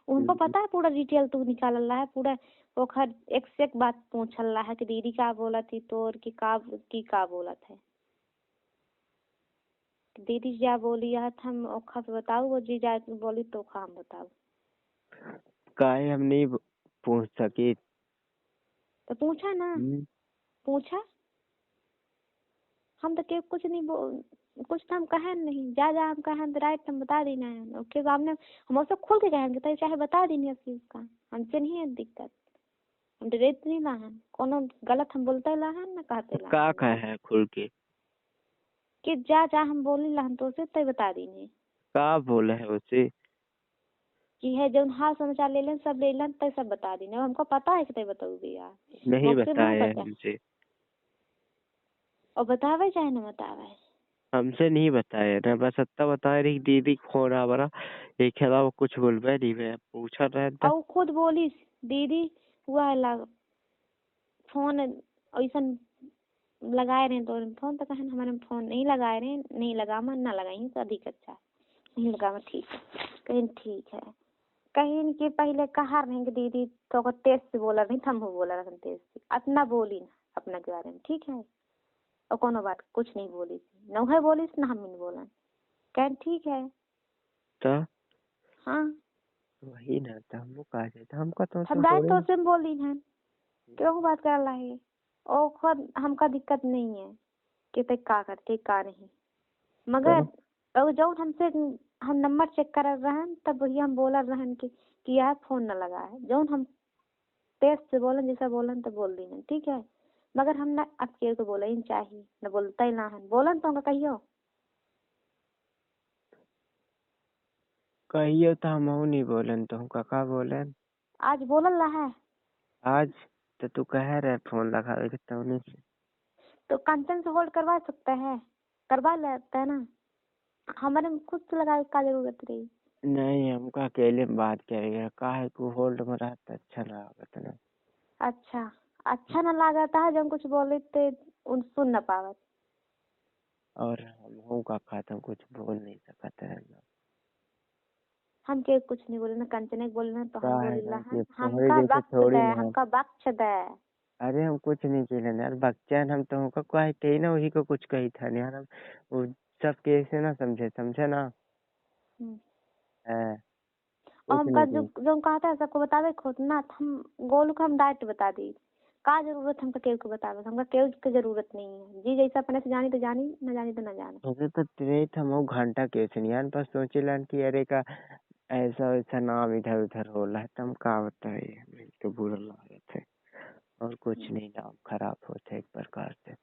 उनको पता है पूरा डिटेल तू निकाल रहा है पूरा, वो खर एक से एक बात पूछ रहा है कि दीदी का बोला थी तो और की का बोला था। दीदी जा बोली है हम ओखा पे बताओ, वो जी जा बोली तो ओखा हम बताओ। काहे हम नहीं पूछ सके? तो पूछा ना, पूछा हम तो के कुछ नहीं कुछ तो हम कहें नहीं, जा हम कहें तो राइट हम बता देना है ओके सामने, हम उसको खोल के कहेंगे तो चाहे बता देनी है उसका, हमसे नहीं है दिक्कत। हम डरेत नहीं लाहन कोनो गलत हम बोलते लाहन ना कहते का लाहन है खुल के? कि जा हम बोली लाहन तो उसे तय बता देनी का बोले है उसे? कि है जो हाल समाचार ले लें सब ले लें तय सब बता देने, हमको पता है कि तय बताऊ भैया नहीं मुझसे नहीं बताया पता हमसे। और बतावे चाहे ना बतावे, हमसे नहीं बताया ना, बस इतना बता रही दीदी फोन आ बड़ा एक खेला वो कुछ बोलबे नहीं, मैं पूछा रहे था। और खुद बोली दीदी हुआ है फोन ऐसा लगाए रहे तो फोन तो कहें हमारे फोन नहीं लगाए रहे, नहीं लगा मन ना लगाई तो अधिक अच्छा नहीं लगा ठीक है। कहीं ठीक है कहीं के पहले कहा रहे कि दीदी तो तेज से बोला नहीं हम बोला रहे तेज से अपना बोली ना अपना के बारे में ठीक है, और कोनो बात कुछ नहीं बोली न है बोली ना हम नहीं बोला कहें ठीक है। तो हाँ वही ना था, हमको कहा था हमको तो हम डायरेक्ट थोड़े तो से बोली है क्यों बात कर रहा है, और खुद हमका दिक्कत नहीं है कि तक का करते का नहीं, मगर और जो हमसे हम नंबर चेक कर रहे हैं तब वही हम बोल रहे हैं कि यह फोन न लगा है, जो हम तेज से बोलन जैसा बोलन तो बोल दी ठीक है, मगर हम ना अब के तो बोला ही चाहिए न बोलता ही ना है बोलन तो कहियो कहियो तो हम नहीं बोलन तो हम का बोलन। आज बोलल रहा है आज तो तू कह रहे फोन लगा के तौनी से तो कंचन से होल्ड करवा सकता है, करवा लेता है ना, हमारे में खुद से लगा का जरूरत रही। नहीं, हमको अकेले में बात करेगा काहे को होल्ड में रहता अच्छा ना लागत ना। अच्छा अच्छा न लागता है जब कुछ बोले तो उन सुन न पावत, और हम का खाता कुछ बोल नहीं सकते है ना। हम के कुछ नहीं बोले ना कंचन बोले ना तो हम काहे बोले ना ला कि तुम्हारे हमका जैसे वक्त थोड़ी दे, ना। हमका वक्त दे। अरे हम कुछ नहीं किए यार, बच्चन हम तो हमको कहे थे ना, वही को कुछ कही था यार, हम वो सब कैसे ना समझे ना। है और कुछ हमका नहीं जो किए। जो हम कहता है सबको बतावे खुद ना हम गोलू को हम डायरेक्ट बता दी का जरूरत हमका केहू को बतावे, हमका केहू की जरूरत नहीं है, जी जैसा अपने से जानी तो जानी न जानी तो न जाने। मुझे तो तेरे हम वो घंटा कैसे नहीं यार, बस सोचे लन कि अरे का ऐसा वैसा नाम इधर उधर हो रहा है, तुम का बताइए मुझे तो बुरा लगा थे। और कुछ नहीं, नाम खराब होते एक प्रकार से।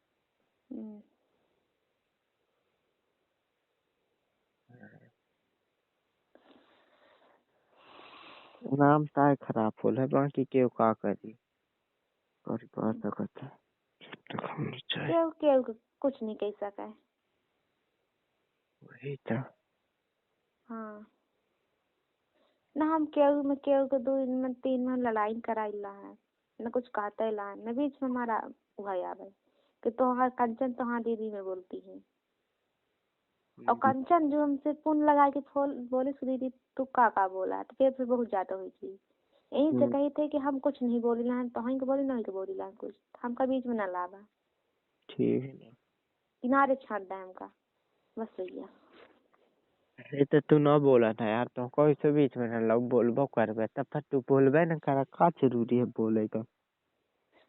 नाम तार खराब हो है, बाकी केहू का करी कर पा सकता है तो हम चाहे केहू केहू को कुछ नहीं कह सका है। वही था। हाँ ना हम केहू को 2 में 3 में लड़ाई कराई ला है न कुछ कहते ला है न बीच में हमारा भाई आवे कि तो हाँ कंचन तो हाँ दीदी में बोलती है, और कंचन जो हमसे फोन लगा के बोली दीदी तू का बोला तो फिर बहुत ज्यादा हुई थी यहीं से कही थे कि हम कुछ नहीं बोली ला तो वहीं के बोली नहीं के बोली ला कुछ हमका बीच में ना लावा ठीक है। किनारे छाट दे हमका बस भैया। अरे तो तू न बोला था यार, तो कोई से बीच में न लोग बोलबो करबे तब फिर तू बोलबे न कर का जरूरी है बोले का।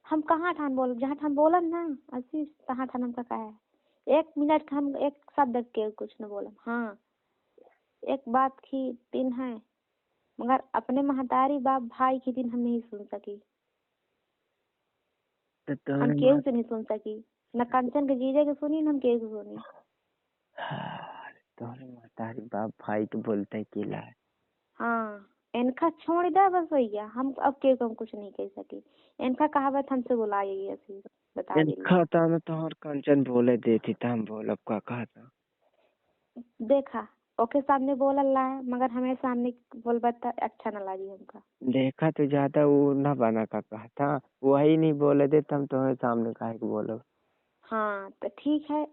हम कहाँ ठान बोल जहाँ ठान बोलन ना असी तहाँ ठान हमका कहा है 1 मिनट का हम एक शब्द के कुछ न बोलम। हाँ एक बात की दिन है मगर अपने महतारी बाप भाई की दिन हम नहीं सुन सकी, तो हम तोहरे केहू से नहीं सुन सकी न कंचन के जीजे के सुनी न हम केहू के सुनी। तोहरे महतारी बाप भाई के बोलते किला है। हाँ इनका छोड़ दे बस भैया हम अब केहू को हम कुछ नहीं कह सकी। इनका कहावत हमसे बुलाई ऐसी बता दी इनका था न तोहर कंचन बोले देती तो हम बोलब का कहता। देखा ओके सामने बोलल ला है मगर हमें सामने बोलबा त अच्छा न लगी हमका। देखा तो ज्यादा वो न बना का कहता, वही नहीं बोले दे तो हम तुम्हारे सामने काहे को बोलब। हाँ तो ठीक है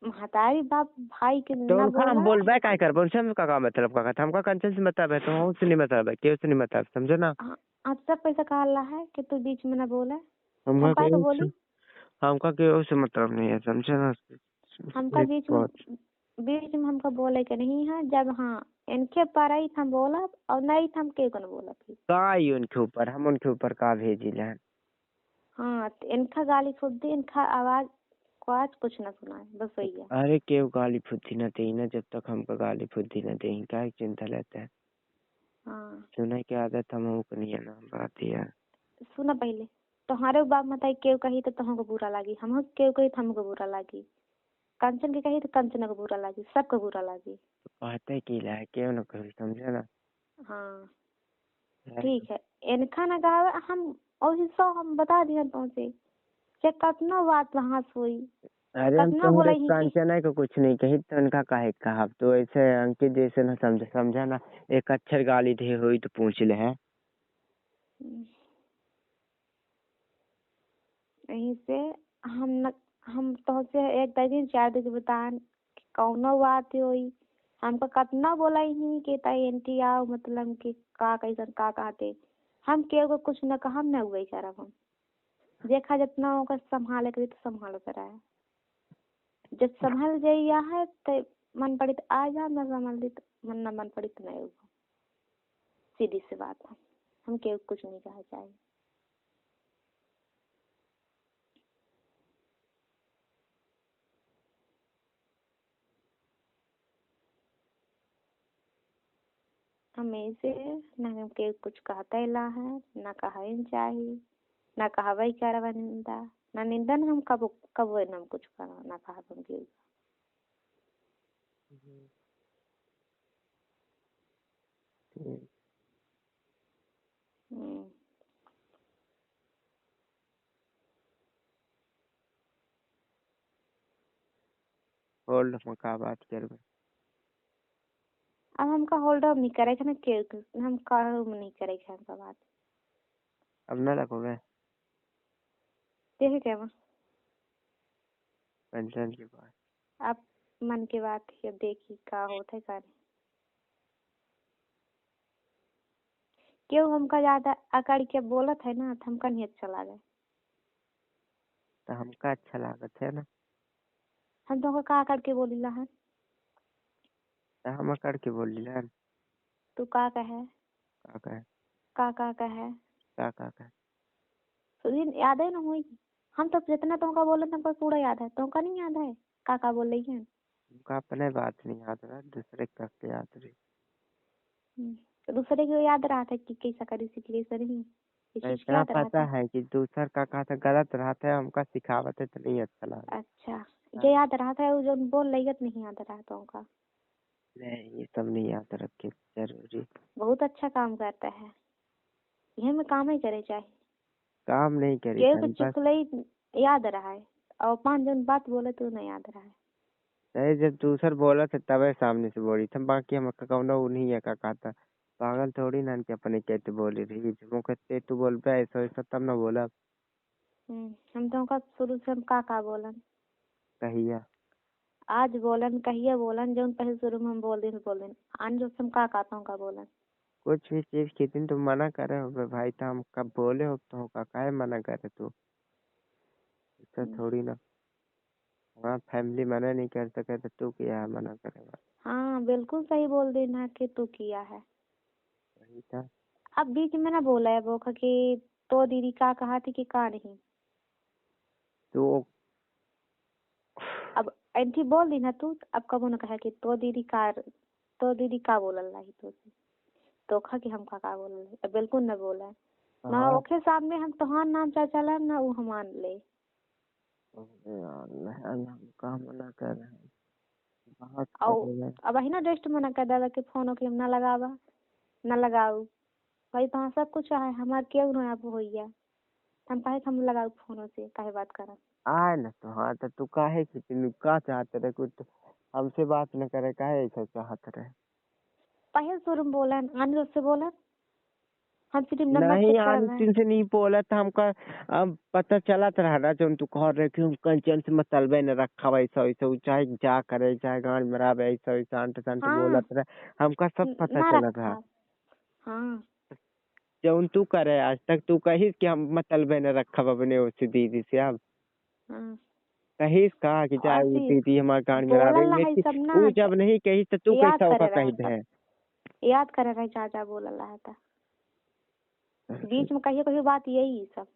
महतारी बाप भाई के तो ना उनका हम बोला। बोलबे काय करबो, उनसे हम का मतलब का कहता, हमका कंचन से मतलब है तो उससे नहीं मतलब है, केहू से नहीं मतलब, समझे ना। हाँ आज सब पैसा कहा ला है कि तू बीच में ना बोले हमका हम काहे को केहू से बोली। हमका केहू से मतलब नहीं है, समझे ना। हमका बीच में हमका बोले के नहीं है जब हाँ इनके पर आई था बोला और नहीं था हम के को न बोला फिर। का ही उनके ऊपर, हम उनके ऊपर का भेजिले हैं। हाँ तो इनका गाली खुद दी इनका आवाज को आज कुछ न सुना है बस वही है। अरे केहू गाली फुद्दी न दे ना, जब तक हमका गाली फुद्दी न दे क्या चिंता लेते हैं। हाँ सुने की आदत हम को नहीं है ना, बात ही है। सुना पहले तुम्हारे बाप मताई केव कही तो तुमको बुरा लगी हम केव कही तो हमको बुरा लगी कंचन के कही तो कंचन को बुरा लगी सबको बुरा लगी। तो कहते की ला है क्यों न कही, समझे ना। हाँ ठीक है इनका ना गावे हम और हिस्सा हम बता दिए तुमसे कि कतना बात वहाँ सोई अरे हम कतना बोला तुम्हारे ही कि कांचना को कुछ नहीं कही तो उनका काहे कहा, तो ऐसे अंकित जैसे ना समझा ना। एक अक्षर गाली दे हुई तो पूछ ले है। यहीं से हम तो से एक दिन 4 दिन बतान कौनो बात हुई हमको कतना बोला ही कि ताई एंटी आओ मतलब कि का कैसन का कहते हम के को कुछ न कहा न हुए चारा हम देखा जितना होगा संभाले के तो संभाल कर आया जब संभल जाइया है तो मन पड़ी तो आ जा न संभल दी तो मन पड़ी तो नहीं होगा सीधी सी बात है हम के कुछ नहीं कहा चाहिए। हमें से न हम के कुछ कहता ही ला है न कहा चाहिए न कहा वही करवा निंदा न निंदन हम कब कब हम कुछ करा न कहा तुम के। होल्ड में का बात करबे। अब हमका होल्ड अप नहीं करे ना के हम कहू नहीं करे हमका बात अब न रखोगे देखे क्या कंचन की बात। आप मन की बात है देखी का होता है का नहीं क्यों हमका ज्यादा अकड़ के बोलत है ना तो हमका नहीं अच्छा लगा। तो हमका अच्छा लागत है ना, हम तुमको का अकड़ के बोली ला है तो हम अकड़ के बोली ला। तू का कहे का कहे का कहे का कहे सुधीर याद है ना हुई हम तो जितना तुमका बोले तुमको पूरा याद है तुमका नहीं याद है का बोल रही है। हमका अपने बात नहीं याद रहा, दूसरे का के याद रही। तो दूसरे को याद रहा था कि कैसा करी सी कैसा नहीं ये तो चीज इतना याद रहा पता था। है कि दूसर का कहा था गलत रहा था, हमका सिखावत है तो नहीं अच्छा लगा। अच्छा ये याद रहा था वो जो बोल रही है तो नहीं याद रहा तुमका। नहीं ये सब नहीं याद रखे जरूरी। बहुत अच्छा काम करता है यह में काम ही करे चाहिए काम नहीं करी के खाली बस। चुकलई याद रहा है और 5 जन बात बोले तो नहीं याद रहा है। नहीं जब दूसर बोला था तबे सामने से बोली था, बाकी हम कौनो उन्हीं है का कहा था। पागल थोड़ी ना कि अपने कहते बोली रही, जो कहते तू बोल पे ऐसा ऐसा तब ना बोला। हम तुमका शुरू से हम का बोलन कहिया आज बोलन कहिए बोलन जो पहले शुरू में हम बोल दिन आन जो हम का कहता हूँ का बोलन कुछ भी चीज कितनी तुम मना करे हो बे भाई, तो हम कब बोले हो तो काहे मना करे तू, ऐसा थोड़ी ना। हाँ फैमिली मना नहीं कर सके तो तू क्या है मना करेगा। हाँ बिल्कुल सही बोल देना कि तू किया है। वही था। अब बीच में ना बोला है वो कि तो दीदी का कहा थी कि का नहीं। तो अब ऐंठी बोल दी ना तू, अब कबो न कहे कि तो दीदी का बोलल रही तो खा कि हम का बोलल अब बिल्कुल न बोला ना हाँ ओके सामने हम तोहार नाम चाचा ला ना वो हम मान ले। अरे यार हम कहाँ मना कर रहे हैं, बात और करेंगे। अब ही ना जस्ट मना कर देला कि फोन के हम ना लगावा ना लगाऊ। भाई तो सब कुछ है हमार क्यों ना आप होइया हम काहे हम लगाऊ फोन से काहे बात करब। आए ना तो हाँ तो तू काहे कि तू का चाहते रहे कुछ, हमसे बात न करे काहे ऐसा चाहते रहे। पहले शोरूम बोला आने से बोला हम सिर्फ नंबर नहीं चेक कर रहे हैं। आंटी से नहीं बोला था हमका, अब पता चला था रहा जो तू कह रहे कि हम कंचन से मतलबे न रखा वैसा वैसा, चाहे जा करे चाहे गांड मरा ऐसा वैसा अंट संट हाँ बोलत रहे, हमका सब पता ना चला था। रखा। हाँ जो तू करे आज तक तू कही कि हम मतलबे न रखा अपने उस दीदी से, अब हाँ कहीं कहा कि चाहे वो ऐसी दीदी हमारे गांड में रही बोलल है मेरी, सब ना वो जब नहीं कही तो तू याद कैसा होगा करे कही रहे दे। याद करे रहे चाचा बोलल रहा था बीच में कहियो कहियो बात यही सब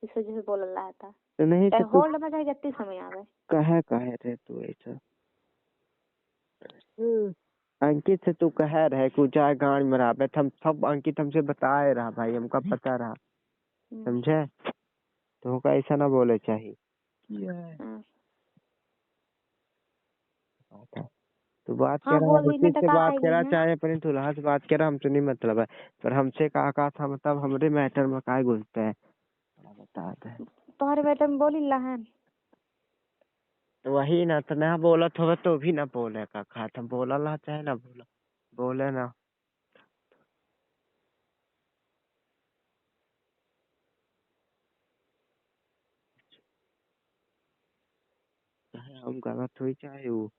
इस वजह से बोलल रहा था। तो नहीं तो चाहे तू होल्ड में चाहे जितनी समय आवे। कहे रहे तू ऐसा। अंकित से तू कह रहे कि चाहे गांड में रहा हम सब, अंकित हमसे बताए रहा भाई, हमका पता रहा, समझे, तो का ऐसा ना बोले चाहिए। हाँ तू बात हाँ कर रहा बोल दी उसी ना तो से का बात कह करा गई है। चाहे अपने दुल्हा से बात करा, हमसे नहीं मतलब है, पर हमसे कहा था मतलब हमरे मैटर में काय घुसते हैं बता दे। तुम्हारे बेटे में बोली लहन तो वही ना, तो ना बोलत हो तो भी ना बोले का खा था, बोला ला चाहे ना बोला बोले ना। चाहे हम गलत हुई चाहे वो।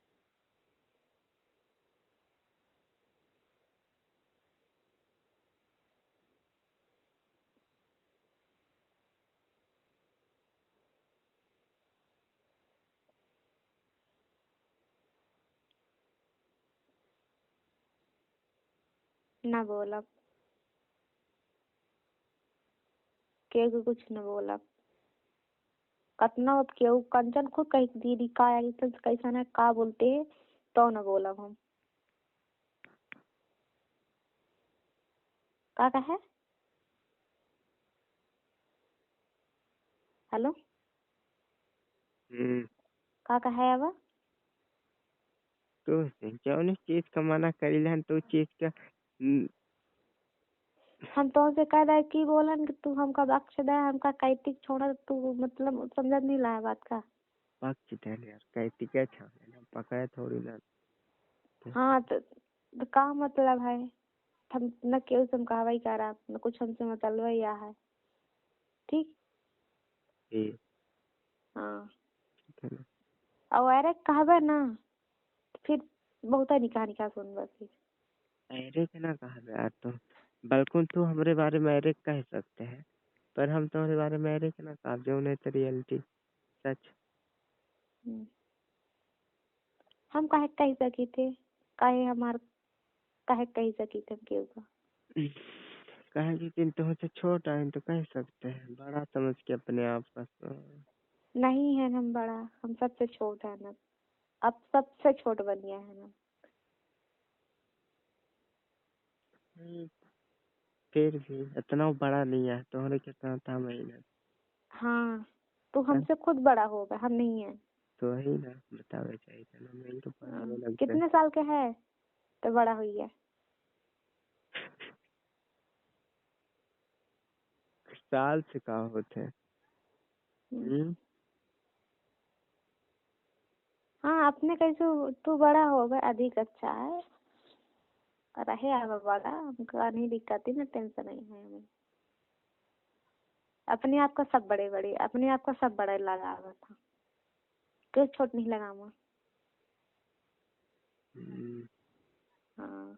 ना बोला के कुछ न बोला कतना अब केहू कंचन खुद कही दीदी का आई तो कैसा ना का बोलते हैं तो न बोला हम का कहे। हेलो का कहे अब तो जौन चीज का मना करी तो चीज का हम तो से कह रहे कि बोलन कि तू हमका बख्श दे हमका कैतिक छोड़ा तू मतलब समझ नहीं ला बात का। पक्ष थे यार कहती क्या छा पकड़े थोड़ी ना। हाँ तो का मतलब है हम न केहू से हम कहवाई करा न कुछ हमसे मतलब या है ठीक। ठीक हाँ है ना। और अरे कहबे ना फिर बहुत निकाह निकाह सुनबे फिर। अरे ना कहा यार तुम, बल्कि तू हमारे बारे में अरे कह सकते हैं, पर हम तुम्हारे बारे में अरे ना कहा जो नहीं तो रियलिटी सच। हम काहे कह सकी थे काहे हमार काहे कह सकी थे केहू का। कहे कि दिन तुमसे छोटा है तो कह सकते हैं, बड़ा समझ के अपने आप का नहीं है हम बड़ा हम सबसे छोट है ना अब सबसे छोट बन गया है ना। फिर भी इतना बड़ा नहीं है, तुम्हारे कितना था महीना। हाँ तू हमसे खुद बड़ा होगा हम नहीं है। तो वही ना बतावे चाहिए था ना, मैं तो पढ़ाने लगते हैं। कितने साल के है तो बड़ा हुई है। साल से का होते हैं। हाँ अपने कैसे तू बड़ा होगा अधिक अच्छा है रहे अब बड़ा हमका नहीं दिक्कत है ना टेंशन नहीं है हमें। अपने आप का सब बड़े बड़े अपने आप का सब बड़ा लगा हुआ था क्यों छोट नहीं लगा हुआ। हाँ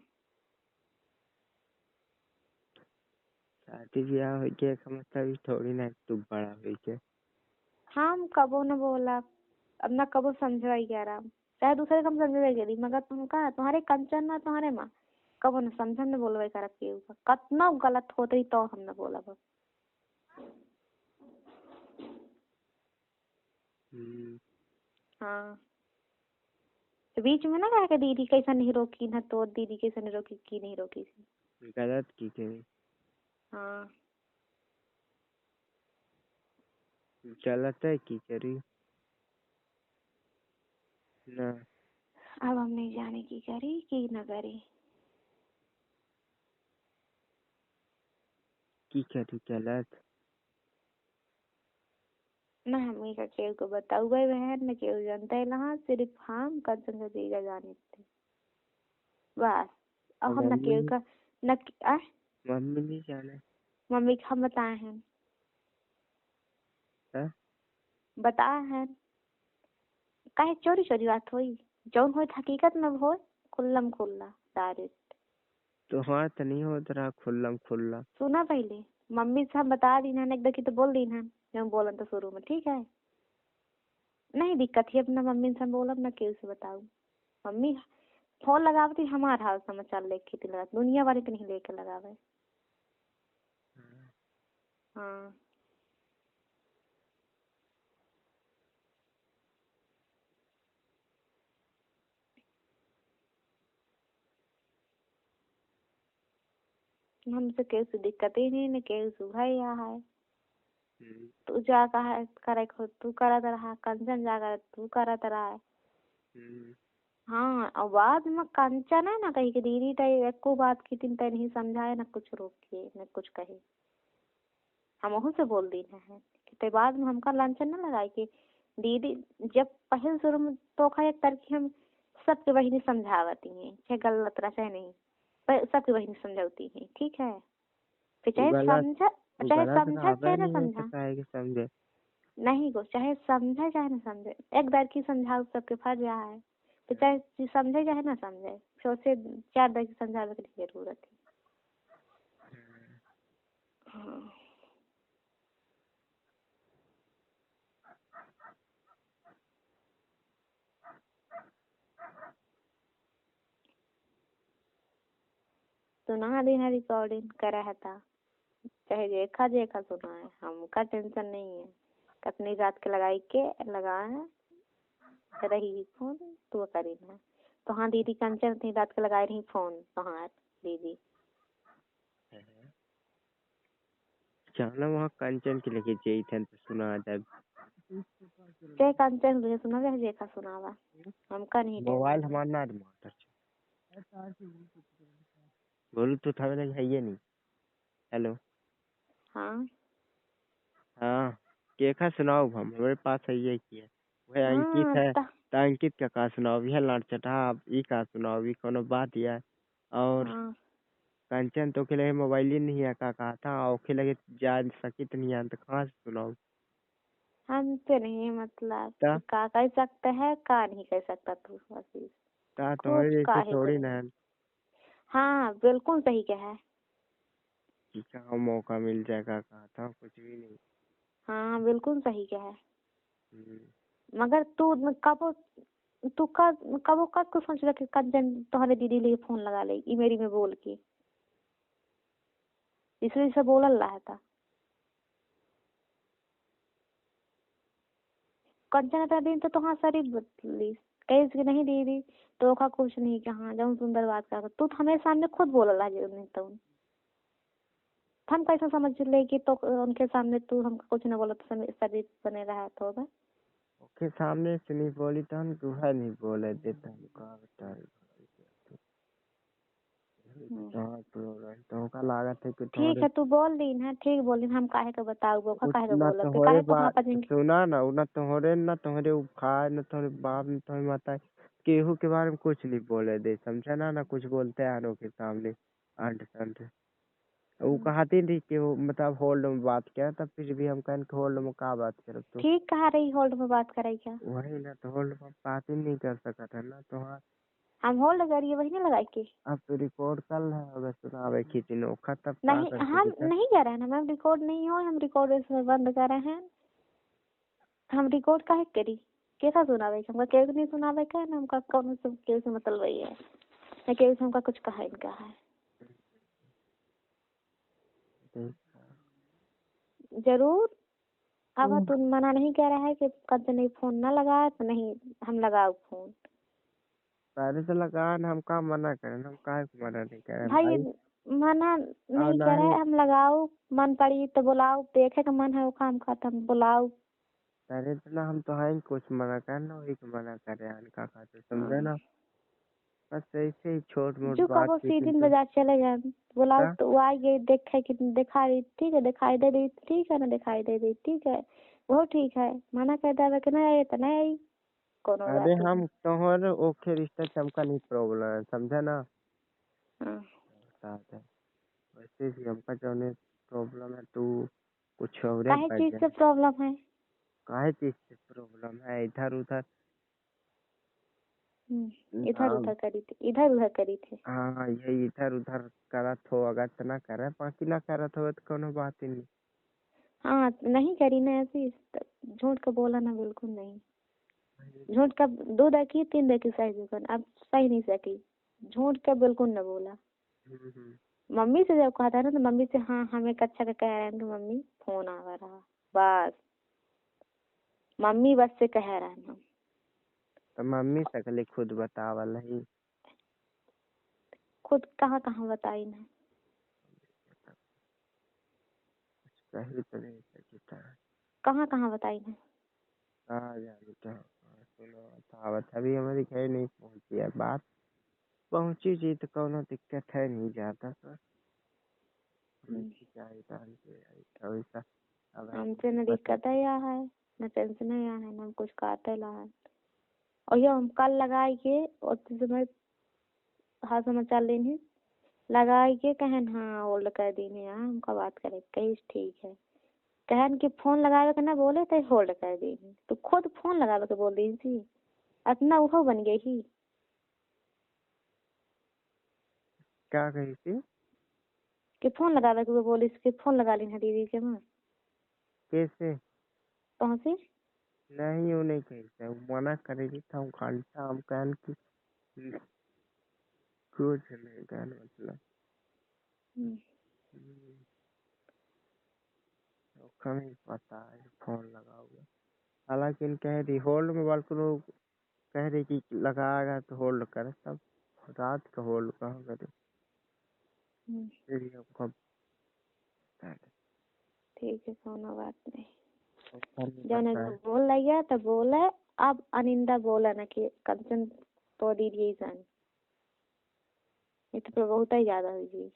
शादी ब्याह हो के मतलब ई थोड़ी ना तू बड़ा हो के। हम कबो न बोला अब न कबो समझवाई कह रहा चाहे दूसरे कम समझवाई करी मगर तुम का तुम्हारे कंचन ना तुम्हारे माँ कबो न समझन न बोलवाई कर के कतना गलत होते तो हम न बोला बस। हाँ तो बीच में ना कहा कि दीदी कैसा नहीं रोकी ना तो दीदी कैसा नहीं रोकी की नहीं रोकी थी। गलत की करी। हाँ गलत है की करी ना। अब हम नहीं जाने की करी की न करी। की करी गलत ना हमें का केहू को बताऊ गए बहन न केहू जानता है ना सिर्फ हम कंचन का जीजा जाने थे बस। अब हम न केहू का न आ मम्मी नहीं जाने। मम्मी को हम बताए हैं हाँ? बताए हैं काहे चोरी चोरी बात हुई जौन हो हकीकत में हो खुल्लम खुल्ला डायरेक्ट। तो हाँ तो नहीं होता रहा खुल्लम खुल्ला। सुना पहले मम्मी से हम बता दी ना एक दकी तो बोल दी ना जब बोलन तो शुरू में ठीक है नहीं दिक्कत है अपना मम्मी से हम बोलब ना केहू से बताऊ। मम्मी फोन लगावती हमार हाल समाचार लेके थी लगा दुनिया वाले के नहीं लेके लगावे। हाँ हमसे केहू से दिक्कत ही नहीं न केहू से भाई यहाँ है तू जा कहा करे खुद तू करत रहा कंचन जा कर तू करत रहा है। हाँ और बाद में कंचन है ना कही कि दीदी तय एको बात की तीन तय नहीं समझाए न कुछ रोके न कुछ कहे हम वहू से बोल दी है कि तय बाद में हमका लांछन न लगाए कि दीदी जब पहले शुरू में तो खा एक तरह हम सबके बहिनी समझावती हैं चाहे गलत रहा चाहे नहीं पर सबकी बहिनी समझाती हैं ठीक है फिर चाहे समझा चाहे न समझा समझे नहीं को चाहे समझे चाहे न समझे एक दर की समझाओ सबके फर्ज रहा है तो चाहे समझे चाहे न समझे फिर उसे चार दर की समझाने की जरूरत है। हाँ सुना देना रिकॉर्डिंग करा है था चाहे देखा देखा सुना है हमका टेंशन नहीं है कितनी रात के लगाई के लगाए रही फोन तू करी ना तो हाँ दीदी कंचन इतनी रात के लगाई रही फोन तो हाँ दीदी चलो वहाँ कंचन के लेके जाई थे तो सुना जाए चाहे कंचन तुझे सुना चाहे देखा सुनावा हमका नहीं मोबाइल टेंशन हमारा ना रिमोट बोलू तो था लगे है ये नहीं। हेलो हाँ हाँ केखा सुनाओ हम हमारे पास है ये की है वह अंकित है तो अंकित का सुनाओ यह लड़चटा ई का सुनाओ ये कोनो बात है और हाँ कंचन तो के लगे मोबाइल ही नहीं है का कहा था और के लगे जा सकी तो नहीं आन तो कहाँ से सुनाओ। हमसे नहीं मतलब ता कि का कह सकता है का नहीं कह सकता तू बस ता कुछ तुम्हारे जैसे काहे थोड़ी बोले ना है हाँ बिल्कुल सही कहा है। कि कहाँ मौका मिल जाएगा कहा था कुछ भी नहीं। हाँ बिल्कुल सही कहा है हम्म। मगर तू कबो तू कबो कब को सोच रहा कि कंचन तुम्हारे दीदी लिए फोन लगा ले ई मेरी में बोल के इसलिए से बोलल रहा था कंचन का दिन तो तुहाँ सारी बदली कहीं कि नहीं दीदी तो का कुछ नहीं कि हाँ जब सुंदर बात कर तू तो हमेरे सामने खुद बोलल रहा नहीं तो हम कैसे समझ ले कि तो उनके सामने तू हमको कुछ न बोला तो शरीर बने रहा तो बस ओके सामने से नहीं बोली तो हम दूसरा नहीं बोले देता हम कहा बता तो का लागत है कि ठीक है तू बोल दी ना ठीक बोल दी हम काहे का बताऊ बोका काहे का ना बोलब के तोहरे काहे तो वहां पर जिनकी सुना ना ना तोहरे खाए ना तोहरे बाप ना तोहरे माता केहू के बारे में कुछ नहीं बोले दे समझा ना कुछ बोलते आनो के सामने आंट संट वो कहती थी कि वो मतलब होल्ड में बात किया तब फिर भी हम कहन कि होल्ड में का बात करो तो ठीक कहा रही होल्ड में बात करे क्या वही ना तो होल्ड में बात ही नहीं कर सका था ना तो हाँ हम होल्ड करिए वही ना लगाए के। अब तो रिकॉर्ड कर रहे हैं, अगर सुनावे खींची नोखा तब नहीं हम नहीं कर रहे हैं ना मैम, रिकॉर्ड नहीं हो, हम रिकॉर्ड इसमें बंद कर रहे हैं। हम रिकॉर्ड काहे करी, कैसा सुनावे हमका, केहू नहीं सुनावे का ना, हमका कौन से केहू से मतलब वही है ना, केहू से हमका कुछ कहा इनका है। जरूर अब तुम मना नहीं कह रहा है कि कल से नहीं फोन ना लगाए, तो नहीं हम लगाओ फोन। पहले से लगा ना, हम का मना करें, हम काहे को मना नहीं करें भाई भाई। मना नहीं कर रहे, हम लगाओ, मन पड़ी तो बुलाओ, देखे का मन है वो काम खत्म, बुलाओ। पहले तो ना हम तो है कुछ मना करना, वही को मना करे का खाते, समझे ना। बस ऐसे ही छोट मोट जो बात कबो थी सीधी तो बाजार चले जाए, बुलाओ क्या? तो वो आइए, देखे कि दिखा रही, ठीक है दिखाई दे रही, ठीक है ना, दिखाई दे रही, ठीक है वो ठीक है, मना कर दे कि नहीं आई तो नहीं आई, कोनो अरे बात नहीं। हम तोहर ओखे रिश्ता चमका नहीं प्रॉब्लम है, समझे ना। हाँ। साथ है वैसे भी हमका जो प्रॉब्लम है, तू कुछ और काहे बैठ चीज से जाए। प्रॉब्लम है? काहे चीज से प्रॉब्लम है, इधर उधर इधर हाँ। उधर करी थी, इधर उधर करी थी। हाँ यही इधर उधर करत हो, अगर तो ना करे, बाकी ना करत हो तो कोनो बात ही नहीं। हाँ नहीं करी ना ऐसी, झूठ का बोला ना, बिल्कुल नहीं। झूठ का 2 देखी 3 देखी सही दुकान, अब सही नहीं सकी, झूठ का बिल्कुल न बोला। मम्मी से जब कहा था ना, तो मम्मी से हाँ हम एक अच्छा का कह रहे हैं कि मम्मी फोन आ रहा, बस मम्मी बस से कह रहे हैं। तो मम्मी सकले खुद बतावल ही। खुद कहाँ कहाँ बताई ना, कही तो नहीं सकता। कहाँ कहाँ बताई ना। कहाँ जाने तो सुनो बतावत, अभी हमारी घर नहीं पहुंची है बात, पहुंची जी तो कोनो दिक्कत है नहीं ज्यादा सर। वैसा अब हमसे न दिक्कत है या है, न टेंशन है या है, न कुछ कहते ला है। और ये हम कल लगाए के और तुम्हें हाँ समाचार लेने लगाए के कहन हाँ होल्ड कर दीने, यहाँ हमका बात करे कही ठीक है, कहन कि फोन लगावे के ना बोले तो होल्ड कर दीने, तो खुद फोन लगावे के बोल दी थी, अपना वो बन गई ही। क्या कही थी कि फोन लगावे के बोली, इसके फोन लगा ली दीदी के माँ कैसे? पहुँचे। नहीं वो नहीं कही था, वो मना करेगी तो हम खाली था, हम कहन की कुछ नहीं कहन मतलब कहीं पता है फोन लगा हुआ। हालांकि इन कह रही होल्ड में, बल्कि लोग कह रही कि लगाएगा तो होल्ड करे, तब रात का होल्ड कहाँ करे। फिर हमको ठीक है कोनो बात नहीं, करनी जाने पड़ता जो है। बोल रही है तो बोले, अब अनिंदा बोला ना कि कंचन तो दीदी जान, ये तो बहुत ही ज्यादा हुई गई।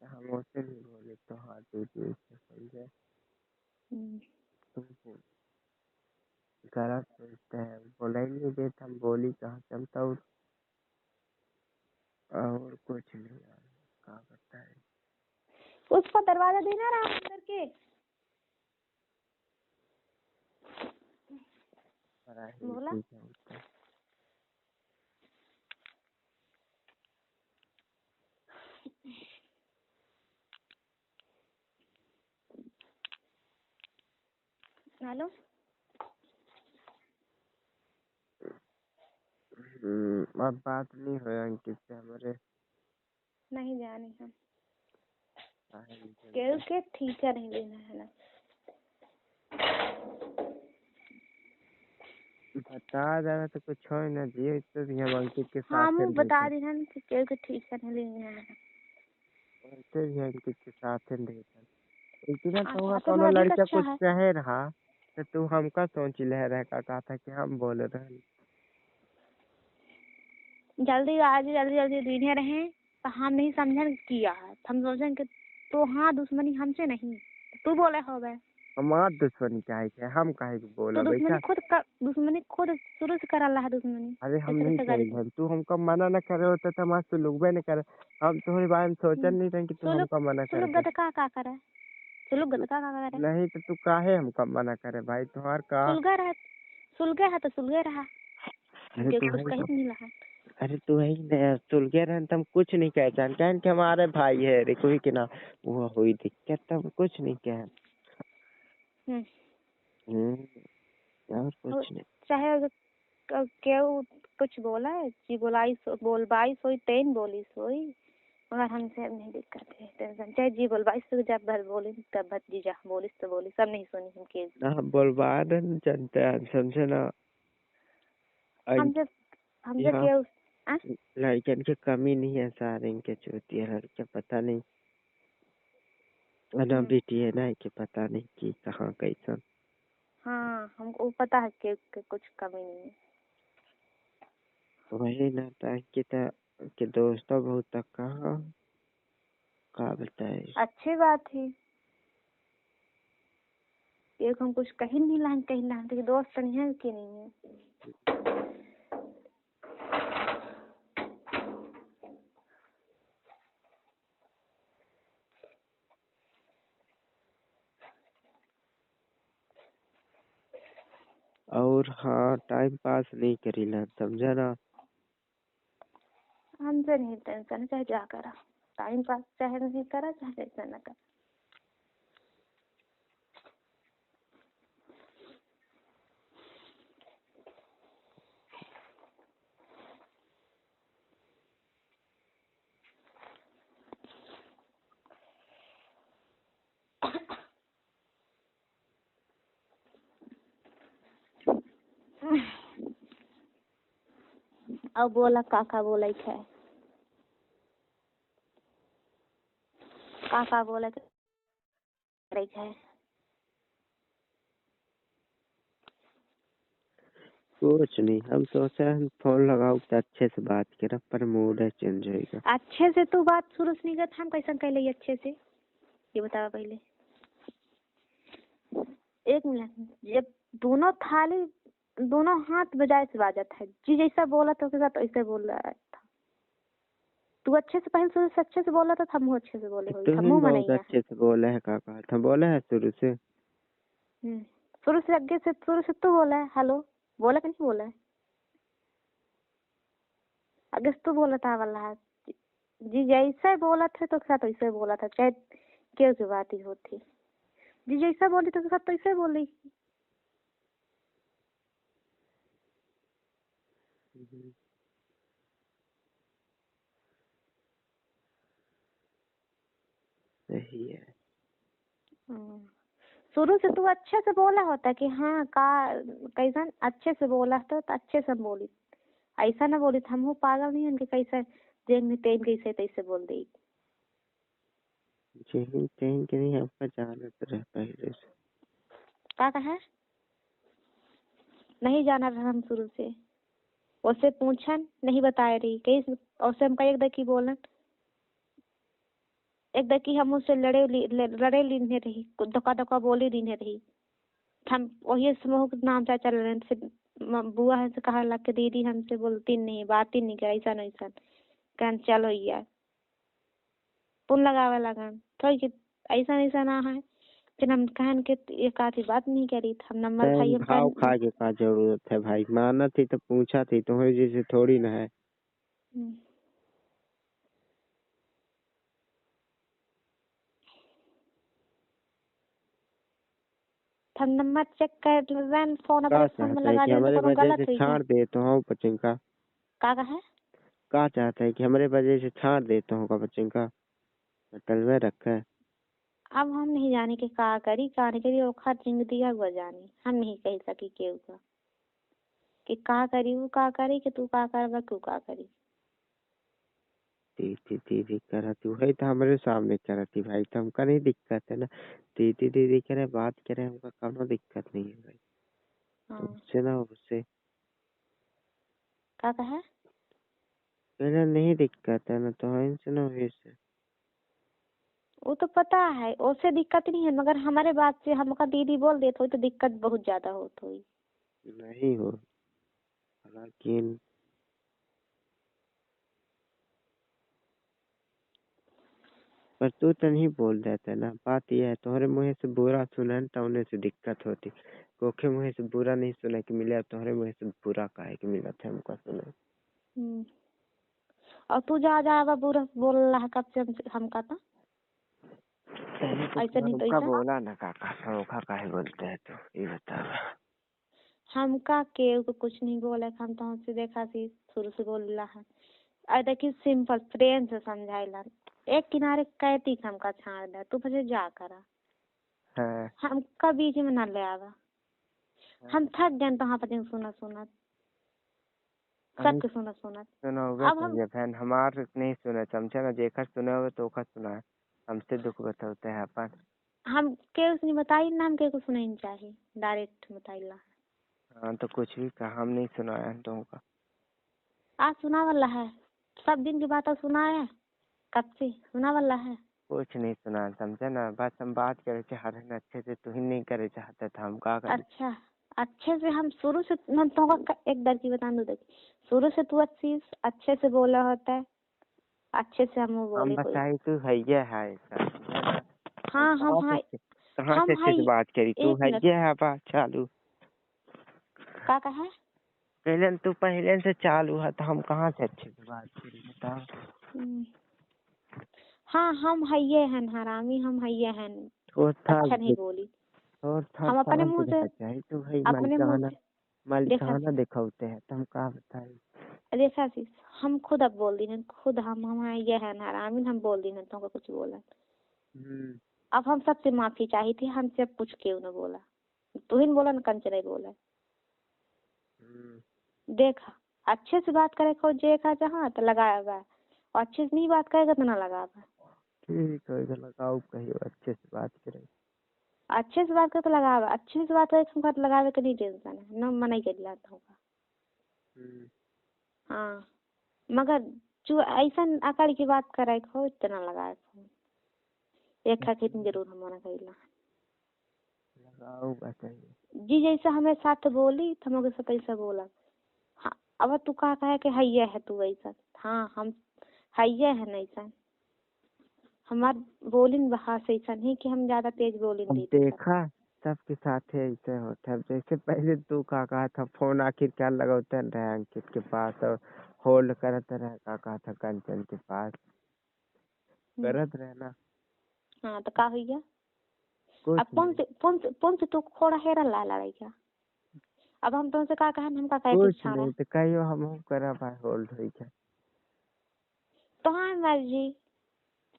हम उससे भी बोले तो हाँ दीदी इससे समझे, तुम गलत सोचते हैं, बोला ही नहीं देता, हम बोली कहाँ चलता और कुछ नहीं यार, क्या करता है। उसको दरवाजा देना रहा अंदर के, बोला ठीक है उसका। हेलो। अब बात नहीं हो अंकित से हमारे, नहीं जाने हम काहे केल के ठीक है, नहीं लेना है ना, बता देना तो कुछ हो ना दिए, तो भी हम अंकित के साथ हाँ ही मुँह बता रहते, दी ना कि केल के ठीक है, नहीं लेना है। वैसे भी अंकित के साथ ही रहते, इतना तो होगा साथ में कोनो अधिक लड़का अच्छा कुछ है। कहे रहा तो तू हमका सोच ले रहा का कहा था कि हम बोल रहे। जल्दी आज जल्दी जल्दी दीने रहे, तो हम नहीं समझन किया है, हम सोचें कि तो हाँ दुश्मनी हमसे नहीं, तू बोले हो गए हमार दुश्मनी काहे के, हम काहे के तो बोला दुश्मनी बैठा। दुश्मनी खुद शुरू से कर रहा है दुश्मनी, अरे हम इस तरह नहीं से करी करी थी। है, तू हमको मना न करे होता तो हमारे से लुकबे नहीं करे, हम तुम्हारे बारे में सोचन नहीं रहे कि तू सुलुक हमको मना कर सुलुक दे। गद का करे, सुलुक गद का करे, नहीं तो तू काहे हमको मना करे भाई, तुम्हार का सुलगा रहा, सुलगे है तो सुलगे रहा। अरे जो तू कुछ है कहीं नहीं रहा। अरे तू है ही नहीं सुल गया रहन तुम कुछ नहीं कह जान कहन के हमारे भाई है रे कोई के ना वो हुई दिक्कत तब कुछ नहीं कह और कुछ नहीं चाहे अगर केहू कुछ बोला है जी बोलबाई सोई तेन बोली सोई मगर हमसे अब नहीं दिक्कत है टेंशन चाहे जी बोलबाई से जब भर बोली तब भर जी जा बोलिस तो बोली सब नहीं सुनी हम के ना बोलवा जनता समझे ना हमसे हमसे यहाँ केहू लड़कियन की कमी नहीं है सारे इनके चोती है लड़कियां पता नहीं ना बेटी है ना कि पता नहीं कि कहाँ कैसा हाँ हमको पता है कि कुछ कमी नहीं है। वही ना था कि दोस्तों बहुत तक कहाँ का बताए अच्छी बात है एक हम कुछ कहीं नहीं लान कहीं लान तो दोस्त नहीं है कि नहीं है। और हाँ टाइम पास नहीं करीला समझा ना हमसे नहीं टेंशन चाहे जा करा टाइम पास चाहे नहीं करा चाहे टेंशन न करा। अब बोला काका बोला है काका बोला है कुछ नहीं हम सोचे हम फोन लगाओ तो अच्छे से बात करें पर मूड है चेंज होगा अच्छे से तू बात शुरू से नहीं करता हम कैसा कह ली अच्छे से ये बतावा पहले एक मिनट जब दोनों थाली दोनों हाथ बजाय से बाजत है जी जैसा बोला था उसके साथ ऐसे बोल रहा था तू अच्छे से पहले शुरू से अच्छे से बोला था हम अच्छे से बोले हुई हम तुम बहुत मनैया अच्छे से बोले है काका था बोले है शुरू से शुरू से आगे से शुरू से तू बोला है हेलो बोला कि नहीं बोला है आगे से तू बोला था वाला जी जैसा बोला था तो साथ वैसे बोला था चाहे क्यों की बात ही होती जी जैसा बोली तो साथ तो ऐसे बोली सही है शुरू से तू अच्छे से बोला होता कि हाँ का कैसा अच्छे से बोला तो अच्छे से बोली ऐसा ना बोली हम हूँ पागल नहीं उनके कैसे जेन तेन कैसे तैसे बोल दी चेन चेन के नहीं आपका जानत रहे पहले से क्या कहा नहीं जाना रहा हम शुरू से उससे पूछन नहीं बताए रही कई उससे हम एक दकी बोलन एक दकी हम उससे लड़े लीने रही धोखा धोखा बोली लीने रही हम वही समूह के नाम से चल रहे से बुआ है से कहा लग के दीदी हमसे बोलती नहीं बात ही नहीं कर ऐसा नहीं ऐसा कहन चलो यार पुन लगावे लगन थोड़ी कि ऐसा ऐसा ना है फिर हम कहन के एक आधी बात नहीं करी हम नंबर भाई हम भाव खा के का जरूरत है भाई माना थी तो पूछा थी तुम्हारी जैसे थोड़ी ना है हम नंबर चेक कर रन फोन का अपने फोन में चाहता है लगा कि दे तो हमारे कोनो वजह गलत से हुई छाड़ देता हूँ बच्चों का है का चाहता है कि हमारे वजह से छाड़ देता हूँ का बच्चों का होटल में रखा है अब हम नहीं जाने कि का करी का नहीं करी ओखा जिंदगी है वो जानी हम नहीं कह सकी केहू का कि का करी वो का करी कि तू का कर क्यों का करी दीदी दीदी करती वही तो हमारे सामने करती भाई तो हमका नहीं दिक्कत है ना दीदी दीदी करे बात करे हमका कोनो दिक्कत नहीं है भाई उससे ना उससे का कहा मेरा नहीं दिक्कत है ना तो इनसे ना वैसे वो तो पता है उससे दिक्कत नहीं है मगर हमारे बात से हमका दीदी बोल देते हो तो दिक्कत बहुत ज्यादा होती हुई नहीं हो लेकिन पर तू तो नहीं बोल देता ना बात यह है तुम्हारे मुँह से बुरा सुना तो उन्हें से दिक्कत होती कोखे मुँह से बुरा नहीं सुना कि मिला, तुम्हारे मुँह से बुरा काहे कि मिला था हमको सुना। और तू जा जा बुरा बोल रहा है कब से हम का था ऐसा नहीं तो ऐसा बोला ना काका सौखा काहे बोलते हैं तो ये बता। हमका केहू को कुछ नहीं बोले, हम तो हमसे देखा सी शुरू से बोल रहा है। अरे देखिए सिंपल प्रेम से समझाइला, एक किनारे कहती हमका छाड़ दे तू मुझे जा करा हाँ। हमका बीच में ना ले आवा। हम थक गए तो वहाँ पर सुना सबके सुना सुना अब हम फैन हमार नहीं सुना समझा ना, जेखर सुना हुआ तो ओखर सुना है, हमसे दुख बताते हैं अपन। हम के उसने बताई ना, हम के को सुनाई चाहिए डायरेक्ट बताइला। हाँ तो कुछ भी कहा हम नहीं सुनाया तुमको। आज सुना वाला है, सब दिन की बात सुना है, कब से सुना वाला है। कुछ नहीं सुना समझा ना, बस हम बात करे चाहते हैं अच्छे से, तू ही नहीं करे चाहता था, हम का करें। अच्छा अच्छे से हम शुरू से हम तुमको एक दर की बता दूं, देख शुरू से तू अच्छे से बोला होता है, अच्छे से हम बोले हम बताई तू है ये है ऐसा। हाँ हम कहाँ से अच्छे से बात करी तू है ये है बात चालू का कहा पहले से चालू है तो हम कहाँ से अच्छे से बात करी बता। हाँ हम हइये हैं हरामी, हम हइये हैं अच्छा नहीं बोली। हम अपने मुंह से मालिकाना दिखाते हैं तो हम कहाँ बताए। देखा सी हम खुद अब बोल दी हैं, खुद हम ये है हरामी, हम बोल दी हैं तुमको कुछ बोला। अब हम सबसे माफी चाहिए थी, हमसे कुछ क्यों न बोला, तू ही बोला न कंचन बोला। देखा अच्छे से बात करे को जेखा जहाँ तो लगाएगा, और अच्छे से नहीं बात करेगा तो ना लगाएगा। ठीक है तो लगाओ कहीं अच्छे से बात करे, अच्छे से बात करे तो लगावे, अच्छे से बात करे तो लगावे के नहीं टेंशन है न, मना ही कर लाता होगा। हाँ मगर जो ऐसा अकड़ की बात करे को इतना लगाए को एक कितनी जरूर हम मना करेला लगाओ बताइए जी जैसा हमें साथ बोली तो हम सब ऐसा बोला। हाँ अब तू का कहे कि हैया है तू ऐसा, हाँ हम हैया है नहीं सा हमार बोलिन बहा से ऐसा नहीं कि हम ज्यादा तेज बोलिन दी। देखा सबके साथ ऐसे होता है, जैसे पहले तू का कहा था फोन आखिर क्या लगाते रहे अंकित के पास और होल्ड करते रहे, का कहा था कंचन के पास करत रहे ना। हाँ तो का हुई गया अब कौन से तू खोड़ा हेरा ला लड़ाई क्या। अब हम तुमसे का कहा हमका कहे कुछ नहीं तो कहियो हम करा भाई होल्ड हुई क्या तो हाँ मर्जी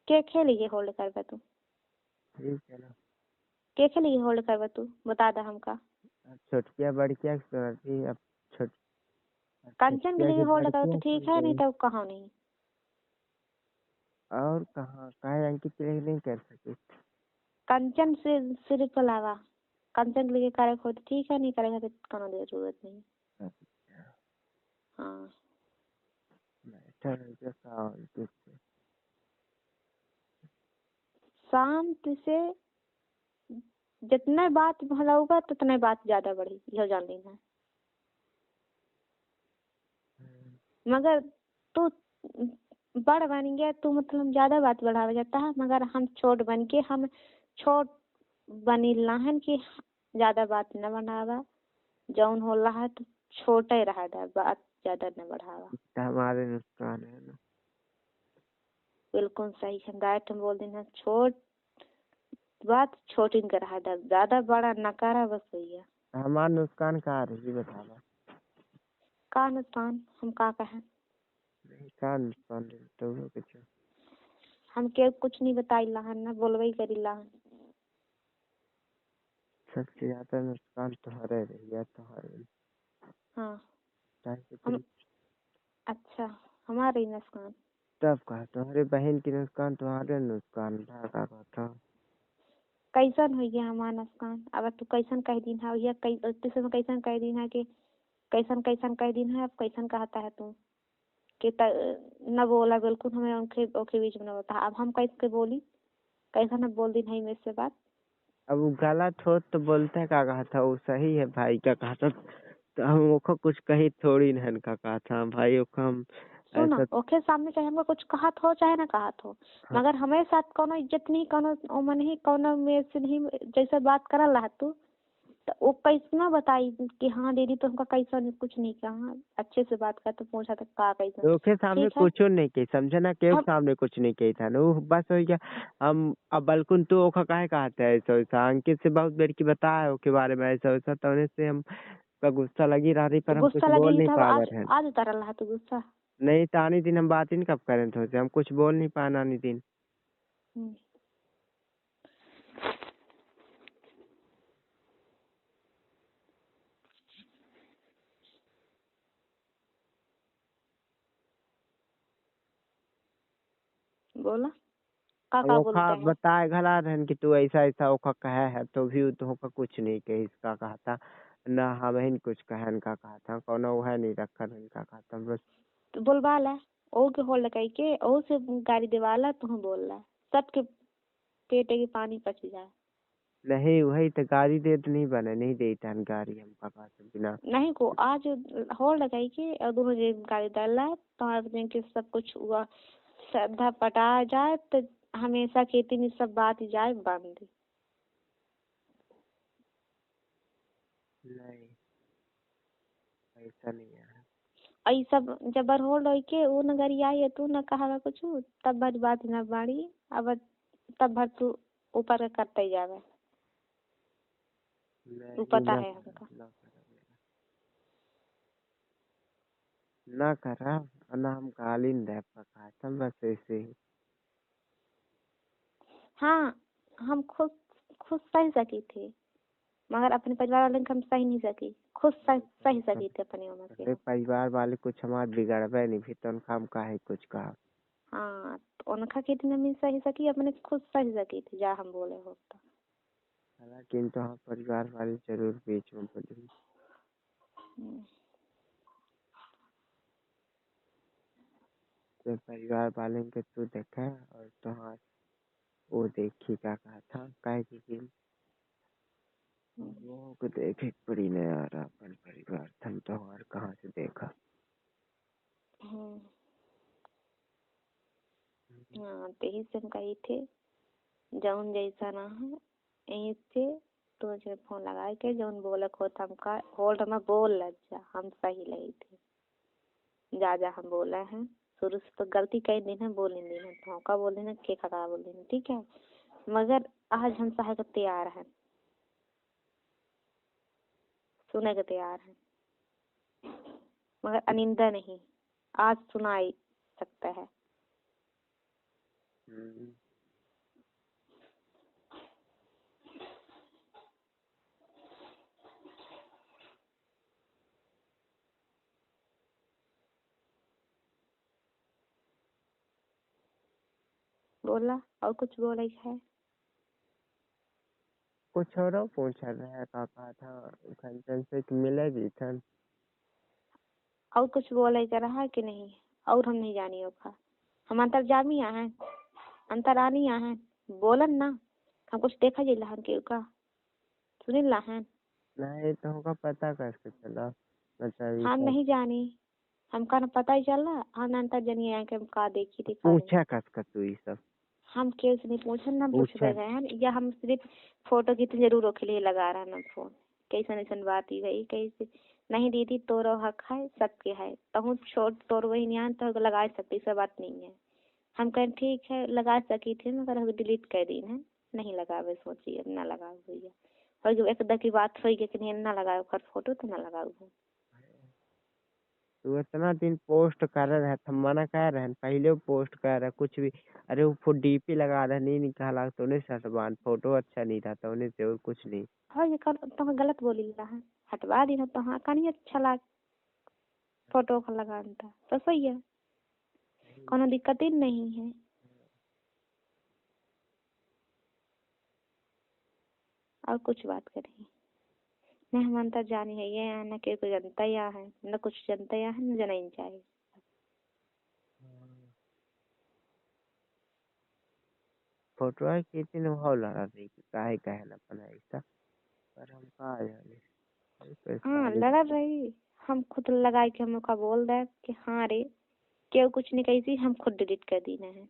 के खेलिए होल्ड करबा तू। ठीक है ना के खेलिए होल्ड करबा तू बता दे हमका। छोटकिया बड़किया सुनती अब छोट कंचन के लिए होल्ड कर तो ठीक है, नहीं तो कहाँ नहीं और कहाँ काहे अंकित के लिए नहीं कर सके। कंचन से सिर्फ अलावा कंचन के लिए करे हो तो ठीक है, नहीं करेगा तो कोनो जरूरत नहीं। हाँ शांत से जितना बात भला होगा तो उतना बात ज्यादा बढ़ेगी, यह जान लेना। मगर तू बड़ बन गया, तू मतलब ज्यादा बात बढ़ावा जाता है, मगर हम छोट बन के हम छोट बनीला है कि ज्यादा बात न बढ़ावा, जौन हो रहा है तो छोटे रहा था, बात ज्यादा न बढ़ावा। हमारे नुकसान है ना। बिल्कुल सही है, डायरेक्ट हम बोल देना छोट बात छोटी कर रहा था, ज्यादा बड़ा नकारा बस हुई है। हमारा नुकसान कहाँ रही बता का नुकसान हम का कहें का नुकसान तो कुछ हम के कुछ नहीं बताई ला ना बोलबे करी ला। सबसे ज्यादा नुकसान तुम्हारे रही है तुम्हारे। हाँ हम अच्छा हमारे नुकसान तब कहा तुम्हारे बहन की नुकसान तुम्हारे नुकसान था कैसन हो गया हमारा नुकसान। अब तू कैसन कह दिन है या कैसन कह दिन है कि कैसन कह दिन है, अब कैसन कहता है तू कि न बोला बिल्कुल हमें उनके बीच में न होता। अब हम कैसे बोली कैसा न बोल दिन है मेरे से बात। अब वो गलत हो तो बोलते हैं का कहा था वो सही है भाई का कहा था, तो हम ओखो कुछ कही थोड़ी न का कहा था भाई ओखो हम सुनो ओके सामने चाहे हमको कुछ कहा हो चाहे ना कहा हो। हाँ। मगर हमारे साथ कोनो इज्जत नहीं, कोनो ओमन नहीं, कोनो मेरे से नहीं जैसे बात करल रहा तू तो वो कैसे ना बताई कि हाँ दीदी तो हमका कैसा नहीं, कुछ नहीं कहा, अच्छे से बात कर तो पूछा था का कैसा। तो के सामने ठीक है कुछ नहीं कही, समझे ना, के हम सामने कुछ नहीं कही था नो, बस हो गया। हम अब बल्कुन तो ओखा काहे कहते है ऐसा वैसा, अंकित से बहुत देर की बताया हो के बारे में ऐसा वैसा, तो उन्हें से हम का गुस्सा लगी रही, तो पर हम कुछ गुस्सा लगी बोल रही नहीं था, पा आज रहे हैं। आज उतार रहा तो गुस्सा। नहीं तो आने दिन हम बात ही नहीं कब करें थे, हम कुछ बोल नहीं पाए आने दिन। हम्म। बोला का ओखा बोलते हैं। बताए घला रहन कि तू ऐसा ऐसा ओखा कहे है, तो भी तो ओखा कुछ नहीं कही, इसका कहा था ना, हम ही कुछ कहन का कहा था, कौन है नहीं रखा इनका कहा था बस। तो बोलवा ला, ओ के होल्ड कई के ओ से गाड़ी देवाला तू बोल रहा, सबके पेटे के पानी पच जाए। नहीं वही तो गाड़ी दे तो नहीं बने, नहीं देता है गाड़ी हम कहा से बिना। नहीं को आज होल्ड कई के और दोनों जे गाड़ी डाला तो के सब कुछ हुआ, श्रद्धा पटा जाए तो हमेशा खेती में सब बात जाए बंद। नहीं ऐसा नहीं है। आई सब जबर होल्ड होई के वो न गरी आई है तू न कहा कुछ, तब भर बात न बाड़ी, अब तब भर तू ऊपर का करते ही जावे, तू नहीं पता ना है करा, हमका। ना करा, ना हम गाली नहीं दे पका था, बस ऐसे ही। हाँ हम खुद खुद सह सकी थी, मगर अपने परिवार वाले को हम सही नहीं सकी, खुद सही सकी थी अपने उम्र से अरे हम। परिवार वाले कुछ हमारे बिगड़बे नहीं, फिर तो उनका हम काहे कुछ कहा। हाँ तो उनका खेती में मैं सही सकी, अपने खुद सही सकी थी जा हम बोले हो तो। हालांकि तो हाँ परिवार वाले जरूर बीच में बोले, हम्म। तो परिवार वाले के तू देखा और तो हाँ वो देखी क्या कहा था, काहे कि वो को देखे पड़ी नहीं आ रहा अपन परिवार, हम तो और कहाँ से देखा। हम्म। हाँ तो यही से हम कही थे जौन जैसा ना है यहीं से तो मुझे फोन लगा के जौन बोले को हमका होल्ड में बोल लग जा, हम सही लगी थे जा जा हम बोले हैं, शुरू से तो गलती कई दिन है बोल नहीं दिन है, धोखा बोल देना के खड़ा बोल देना, ठीक है, मगर आज हम सहे को तैयार हैं, सुने के तैयार हैं, मगर अनिंदा नहीं, आज सुनाई सकता है। बोला और कुछ बोले है। कुछ और पूछ रहा है का कहा था कंचन से कि मिलेगी थन। और कुछ बोले का रहा कि नहीं, और हम नहीं जानी होगा, हम अंतर्जामी हैं, अंतरानी हैं, बोलन ना, हम कुछ देखा जी लहन के का सुनिल लहन, नहीं तो होगा पता कैसे चला, मतलब ये हम सब नहीं जानी, हमका न पता ही चला, हम अंतर्जनी है कि हम का देखी थी का नहीं। पूछा कस का तू ये सब हम केस नहीं पूछे ना पूछा। पूछते गए हैं, या हम सिर्फ फोटो की जरूर के लिए लगा रहा ना फोन, कैसन ऐसन बात ही गई कैसे नहीं दीदी तोरो हक है सबके है, तो छोट तोर वही नहीं तो लगा सकती, सब बात नहीं है, हम कहें ठीक है लगा सकी थी मगर हम डिलीट कर दी है, नहीं लगावे सोचिए ना लगाओ भैया, और जो एक की बात हुई कि नहीं ना लगाओ कर फोटो तो ना लगाओ। तू इतना दिन पोस्ट कर रहे है, हम मना कर रहे हैं पहले वो पोस्ट कर रहे कुछ भी, अरे वो डीपी लगा रहे नहीं निकाला तो उन्हें सटवान फोटो अच्छा नहीं था तो उन्हें से और कुछ नहीं। और ये कर तो गलत बोली रहा है, हटवा दी ना तो हाँ का नहीं अच्छा लग फोटो का लगाना था तो सही है, कोनो दिक्कत ही नहीं है। और कुछ बात करें न, हम अंतर जानी है ये न के कोई जनता या है न कुछ जनता या है न जनाइन चाहिए। फोटो है कितनी दिन हो लगा रही काहे कहे ना अपना ऐसा, पर हम कहा जाने हाँ परेशानी। लड़ रही, हम खुद लगाए के हम का बोल रहे कि हाँ रे क्यों कुछ नहीं कही थी, हम खुद डिलीट कर दी है,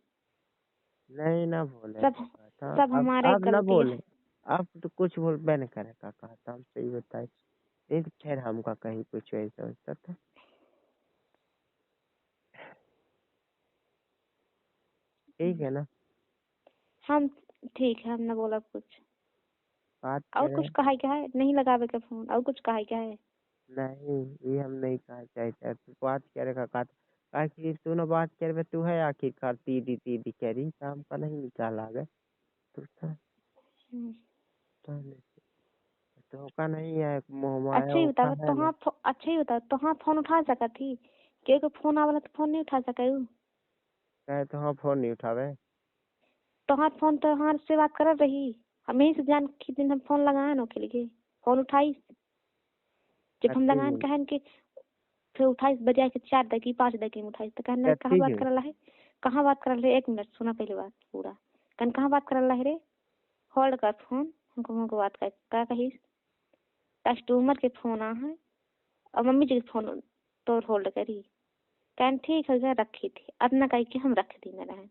नहीं ना बोले सब था, सब हमारे अब ना गलती बोले, है। आप तो कुछ बोलबे न करे काका, तो हम सही बताए नहीं तो फिर हमका कहीं कुछ ऐसा वैसा था। ठीक है ना, हम ठीक है, हमने बोला कुछ बात और करे कुछ कहा क्या है, नहीं लगावे के फोन और कुछ कहा क्या है। नहीं, ये हम नहीं कहा चाहते, तू बात करे काका, आखिर तू ना बात करे तू है आखिरकार दीदी दीदी कह रही, तो हमका नहीं निकाला गया तू हम्म। तो का नहीं है, मोह माया अच्छा ही ओका बताओ है ना। अच्छा ही बताओ तो हाँ फोन उठा सका थी, क्योंकि फोन आवाला तो फोन नहीं उठा सका कहे तो हाँ फोन नहीं उठावे, तोहार फोन तो हमारे से बात कर रही, हम यही से जान के दिन हम फोन लगाए ना के लिए फोन उठाई, जब हम कथी लगाए में कहन के फिर 28 बजे के 4 दकी 5 दकी में उठाई तो कहना कहाँ कथी बात के कर रहा है, कहाँ बात कर रहा है, 1 मिनट सुना पहले बात पूरा, कहन कहाँ बात कर रहा है रे, होल्ड कर फोन, हमको बात कर क्या कही, कस्टमर के फोन आ है और मम्मी जी के फोन तो होल्ड करी, कहन ठीक है रखी थी अपना कही के हम रख दी रहे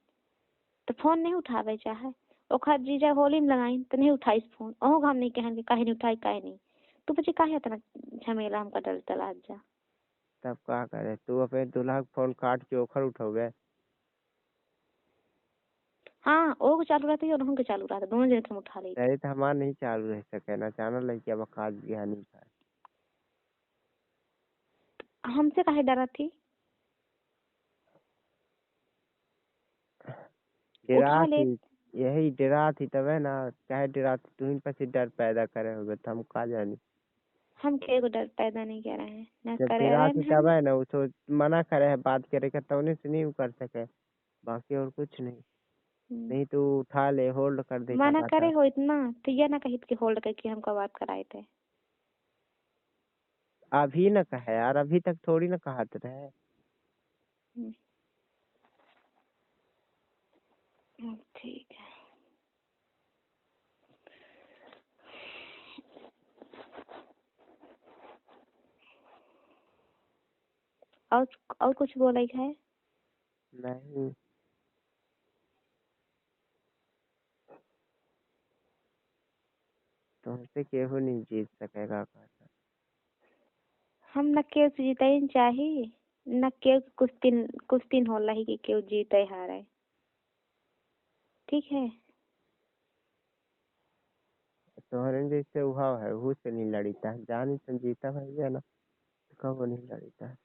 तो फोन नहीं उठावे चाहे ओखा जीजा होली में लगाई तो नहीं उठाई फोन, ओहो हम नहीं कहन के काहे नहीं उठाई काहे नहीं, तू बच्चे काहे इतना झमेला हमका डल तला जा। तब का करे, तू अपने दूल्हा का फोन काट के ओखर उठोगे। हाँ ओ के चालू रहती है और हम के चालू रहता, दोनों जने हम उठा ली थी। नहीं तो हमारा नहीं चालू रह सके ना, चाना लड़की अब काज बिहा नहीं था, हमसे काहे डरा थी, डरा उठा ले। थी, यही डरा थी तबे ना, चाहे डरा थी तू ही पसी डर पैदा करे होगे, तो हम का जानी, हम के को डर पैदा नहीं कर रहे हैं न जब करे डरा रहे थी हैं तबे ना वो तो मना करे है बात करे का, तो उन्हें से नहीं कर सके, बाकी और कुछ नहीं, नहीं तो उठा ले होल्ड कर दे मना करे था। हो इतना तो ये ना कही कि होल्ड करके हमका बात कराए थे। अभी न कहे यार, अभी तक थोड़ी ना कहते रहे। ठीक है। और कुछ बोले है। नहीं तुमसे केहू नहीं जीत सकेगा काका, हम न केहू से जीते ही चाही न केहू कुछ दिन होला ही कि केहू जीते हारे, ठीक है। तोहरे जैसे हुआ है वो से नहीं लड़ीता है, जानी संजीता भैया ना, तो कब नहीं लड़ीता है।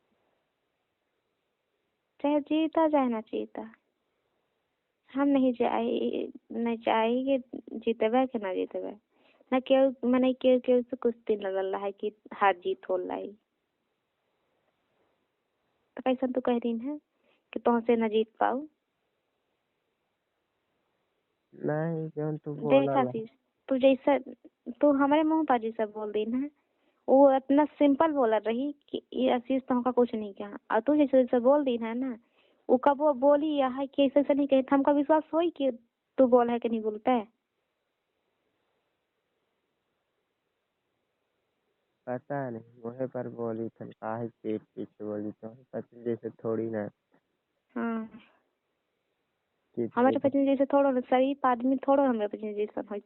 चाहे जीता चाहे ना जीता, हम नहीं चाहे कि जीतबे कि ना जीतबे, न केहू मने केहू से कुछ दिन लगल है कि हार जीत होला है, तो कैसा तू कह रही है कि तुमसे न जीत पाऊ। नहीं जौन तू देख बोला ला, आशीष, तू हमारे मुंह पर जैसा बोल दी ना, वो इतना सिंपल बोला रही कि ये आशीष तुमका कुछ नहीं कहा, और तू जैसे जैसे बोल दी है ना, वो कब वो बोली है कि ऐसे ऐसे नहीं कहे, तो हमका विश्वास होई कि तू बोल है कि नहीं बोलता है। पता नहीं वही पर बोली थन काहे पीठ पीछे बोली, तो पति जैसे थोड़ी ना हाँ कि हमारे पति जैसे थोड़ा ना शरीफ आदमी थोड़ा हमारे पति जैसा हो,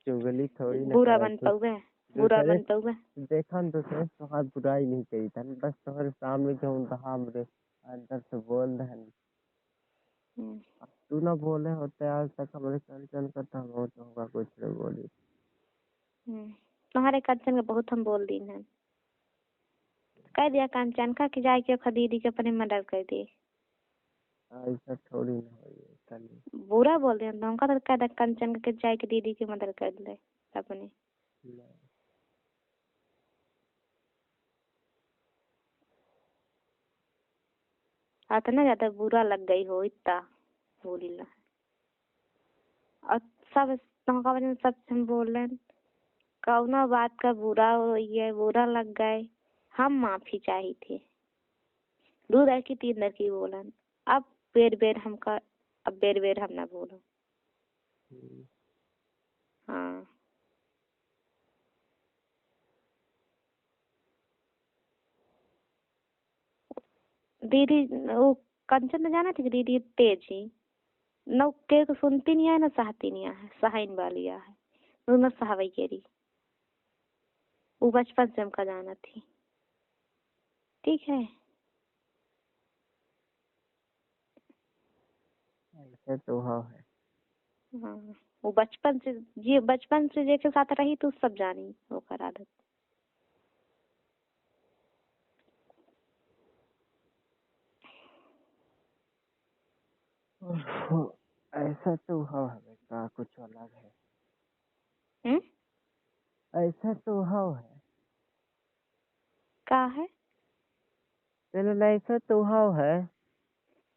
चुगली थोड़ी ना बुरा करे बन तू, पाऊगा, बुरा दूसरे बन पाऊगा। देखा न दूसरे तो हाथ बुराई नहीं करी था, बस तुम्हारे सामने जो कहा हमरे अंदर से बोल रहे हैं, तू ना बोले होते आज तक हमारे कंचन का, तो हम तो होगा कुछ नहीं बोली। तुम्हारे कंचन का बहुत हम बोल दी हैं, कह दिया कंचन का कि जाए के दीदी के अपने मर्डर कर दिए, ऐसा थोड़ी ना हो कल। बुरा बोल दिया तो हमका तो कह दिया कंचन के जाए के दीदी की मदद कर ले अपने, इतना ज्यादा बुरा लग गई हो इतना बोली ला, और सब तुमका वजह से सब हम बोल रहे कौना बात का बुरा हो ये बुरा लग गए, हम माफी चाहिए थे, दूध है कि 3 की बोलन, अब बेर बेर हमका, अब बेर बेर हम ना बोलो। हाँ दीदी वो कंचन ने जाना थी कि दीदी तेज ही न के सुनती नहीं है ना सहती नहीं है, सहाइन वाली है, मैं सहावई कह रही, वो बचपन से हमका जाना थी। ठीक है, ऐसा तो हाँ है। हाँ, वो बचपन से जी, बचपन से जेके साथ रही तो सब जानी वो कर आदत। ऐसा तो हाँ है का कुछ अलग है। हम्म, ऐसा तो हाँ है। का है? चलो ऐसा तो हाँ है।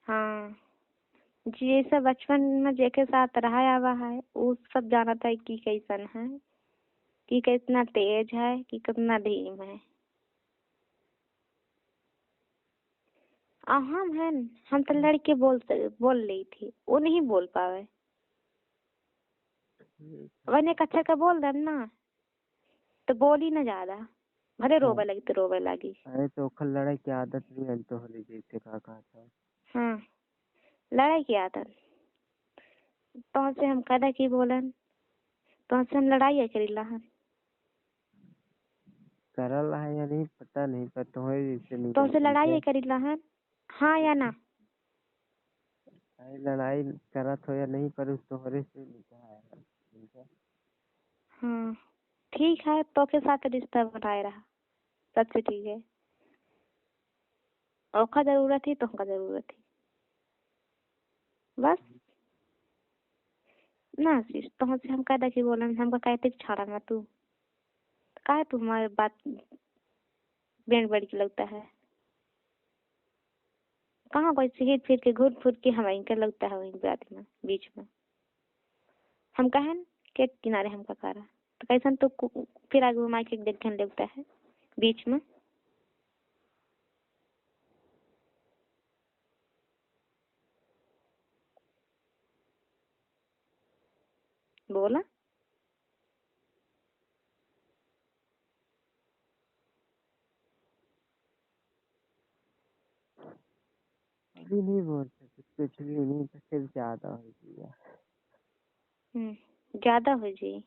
हाँ जी, ऐसा बचपन में जेके साथ रहा हुआ है वो सब जाना था कि कैसन है, कि कितना तेज है, कि कितना धीम है। हम है न, हम तो लड़के बोल रही थी, वो नहीं बोल पावे। वने कच्चा का बोल दे ना तो बोली ना ज्यादा, भले रोवे लगी तो रोवे लगी। अरे तो खल लड़ाई की आदत नहीं है तो होली जैसे का कहा था। हाँ, लड़ाई की आदत तो से हम कदा की बोलन, तो से हम लड़ाई है करीला हन, करल है या नहीं पता नहीं, पर तुम्हें जैसे नहीं तो से लड़ाई है बोलते। करीला हन, हाँ या ना? अरे लड़ाई करत हो या नहीं पर उस तोहरे से निकाह है ठीक है। हाँ ठीक है, तो के साथ रिश्ता बनाए रहा, सबसे ठीक है। औखा जरूरत थी तो हमका जरूरत थी, बस ना शीश तो से हम कदा की बोलन, हमका कहते छाड़ा ना तू, काहे तू हमारी बात बैंड बड़ी की लगता है, कहाँ कोई हिर फिर के घूर फूट के हमारी के लगता है वहीं बात में बीच में। हम कहन के किनारे हमका करा तो कैसन तो फिर आगे घुमा के देखने लगता है बीच में। बोला अभी नहीं बोल सकते कुछ भी नहीं तो फिर ज्यादा हो गया। ज्यादा हो जी,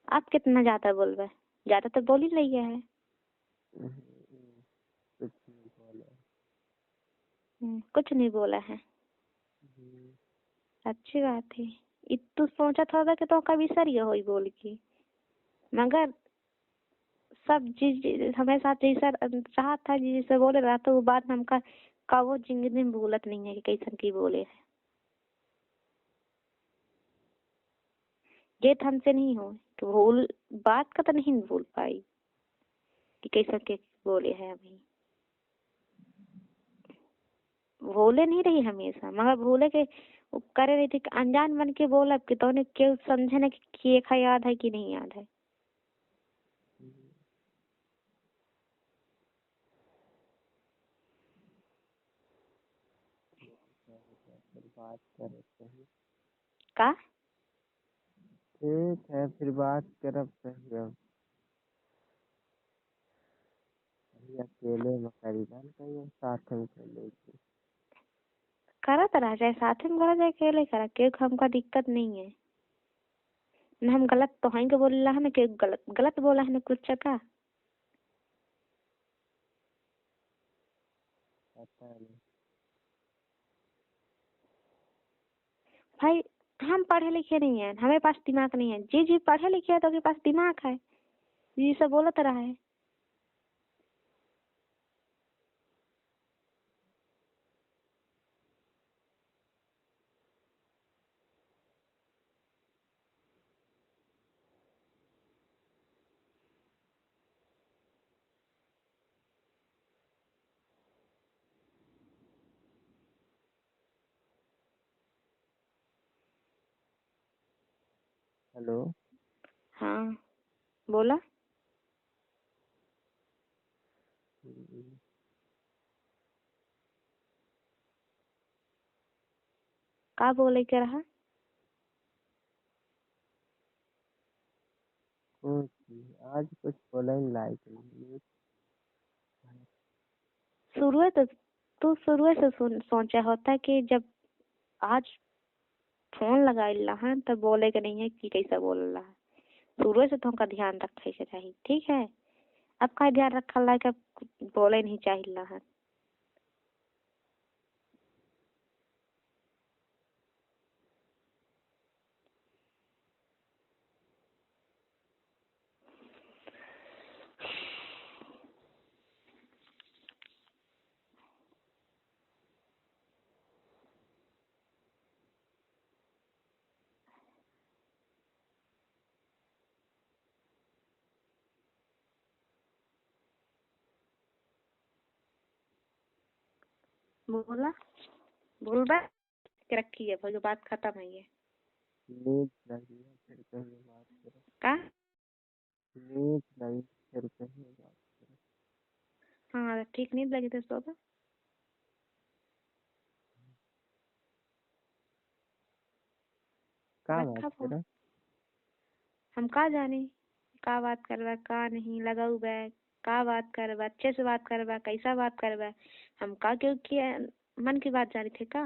आप कितना ज्यादा बोल रहे, ज्यादा तो बोल ही रही है। कुछ नहीं बोला। कुछ नहीं बोला है, अच्छी बात है। तू सोचा था कि तो कभी सर ये हो बोल की, मगर सब चीज हमारे साथ जैसा रहा था जैसे बोले रहा तो वो बात हमका का वो जिंदगी में भूलत नहीं है कि कैसन की बोले है। ये तो हमसे नहीं हो कि भूल, बात का तो नहीं भूल पाई कि कैसा के बोले है। अभी भूले नहीं रही हमेशा, मगर भूले के वो करे रही थी कि अनजान बन के बोला कि तो क्यों समझे ना कि ये खा याद है कि नहीं याद है। फिर बात करते हैं। का ठीक है फिर बात करब सही अब। अभी अकेले में खरीदन कहियो साथ में चले थी। करा तो रह जाए साथ में, करा जाए अकेले करा, क्योंकि हमका दिक्कत नहीं है न, हम गलत तो हैं के बोल रहा है ना, कि गलत गलत बोला है ना कुछ का। पता नहीं। भाई हम पढ़े लिखे नहीं है, हमें पास दिमाग नहीं है। जी जी पढ़े लिखे है तो के पास दिमाग है, जी सब बोलत रहा है। हेलो। हाँ बोला, का बोले के रहा। कुछ आज कुछ बोला ही लाइक नहीं। शुरू तो तू शुरू से सोचा होता कि जब आज फोन लगा रहा है तब बोले के नहीं है कि कैसा बोल रहा है, शुरू से तुमका ध्यान रखे के चाहिए, ठीक है। अब का ध्यान रखा ला के बोले नहीं चाहिए है। बोला बोल रहा के रखी है भाई, बात खत्म है ये। नींद लगी है, फिर कहीं बात करो। का नींद लगी फिर कहीं बात करो। हाँ ठीक, नींद लगी तो सो जा। का रखा बात फोन। करो? हम का जाने का बात करवा का नहीं लगा हुआ है, का बात करवा, अच्छे से बात करवा, कैसा बात करवा। हम का क्योंकि मन की बात जानी थे का।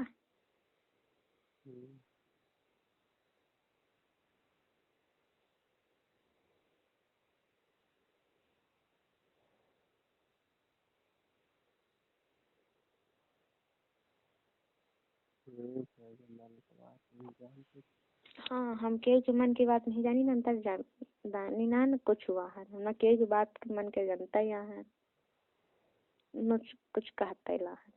नींद है जो मन की बात नहीं जानती। हाँ हम के मन की बात नहीं जानी ना, तक जानी ना न कुछ हुआ है। हम के बात मन के जानता ही है न, कुछ कहता ही ला है।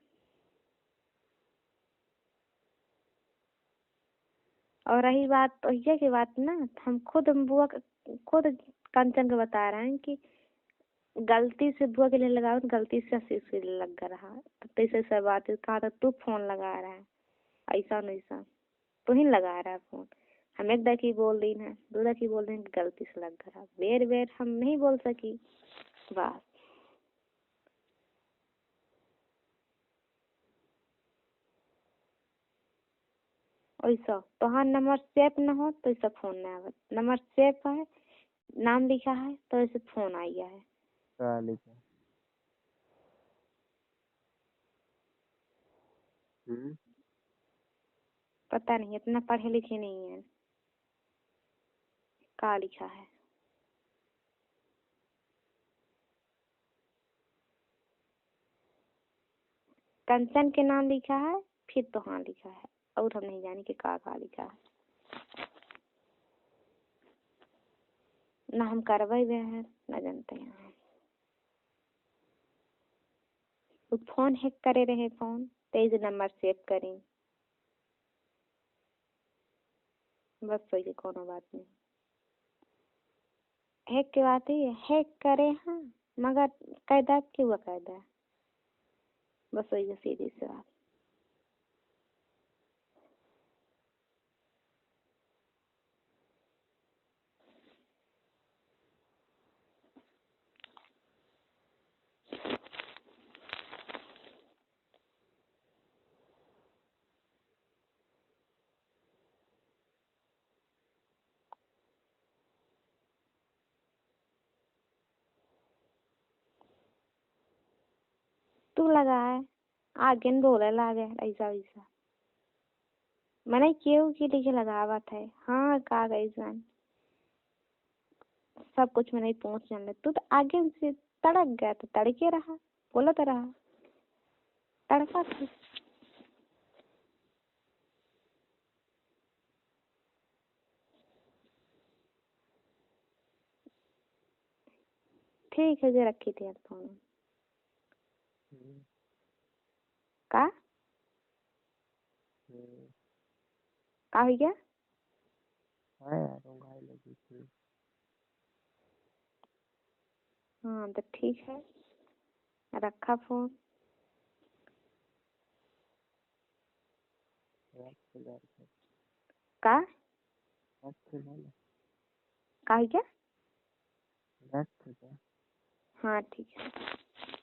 और रही बात तो ये की बात ना, हम खुद बुआ खुद कंचन को बता रहे हैं कि गलती से बुआ के लिए लगाओ, तो गलती से आशीष के लिए लग रहा। तो तैसे सब बात कहा था, तू फोन लगा रहा है, ऐसा नहीं सा तू ही लगा रहा है फोन। हम एक दकी बोल रही है, दो दकी बोल रहे हैं कि गलती से लग रहा। बेर बेर हम नहीं बोल सकी बस। ऐसा तोहार नंबर सेव न हो तो ऐसा फोन नहीं आवत, नंबर सेव है, नाम लिखा है तो ऐसे फोन आ गया है। का लिखा? पता नहीं, इतना पढ़े लिखे नहीं है। का लिखा है? कंचन के नाम लिखा है, फिर तो हाँ लिखा है, और हम नहीं जाने कि का लिखा है। ना हम करवाए हुए हैं ना जानते हैं। वो फोन हैक करे रहे, फोन तेज नंबर सेव करें, बस वही कोनो बात नहीं। हैक के बात ही है, हैक करे हाँ, मगर कायदा क्यों कायदा, बस वही सीधी सी बात। तू लगा है आगे न बोले लागे ऐसा वैसा, मैंने क्यों की लिखे लगावत है। हाँ का ऐसा सब कुछ मैंने पहुंच जाने, तू तो आगे से तड़क गया, तो तड़के रहा, बोला तो रहा तड़का था। ठीक है जो रखी थी फोन। का का हो गया? हाँ यार उंगाई लगी थी। हाँ तो ठीक है, रखा फोन। का का हो गया? हाँ ठीक है।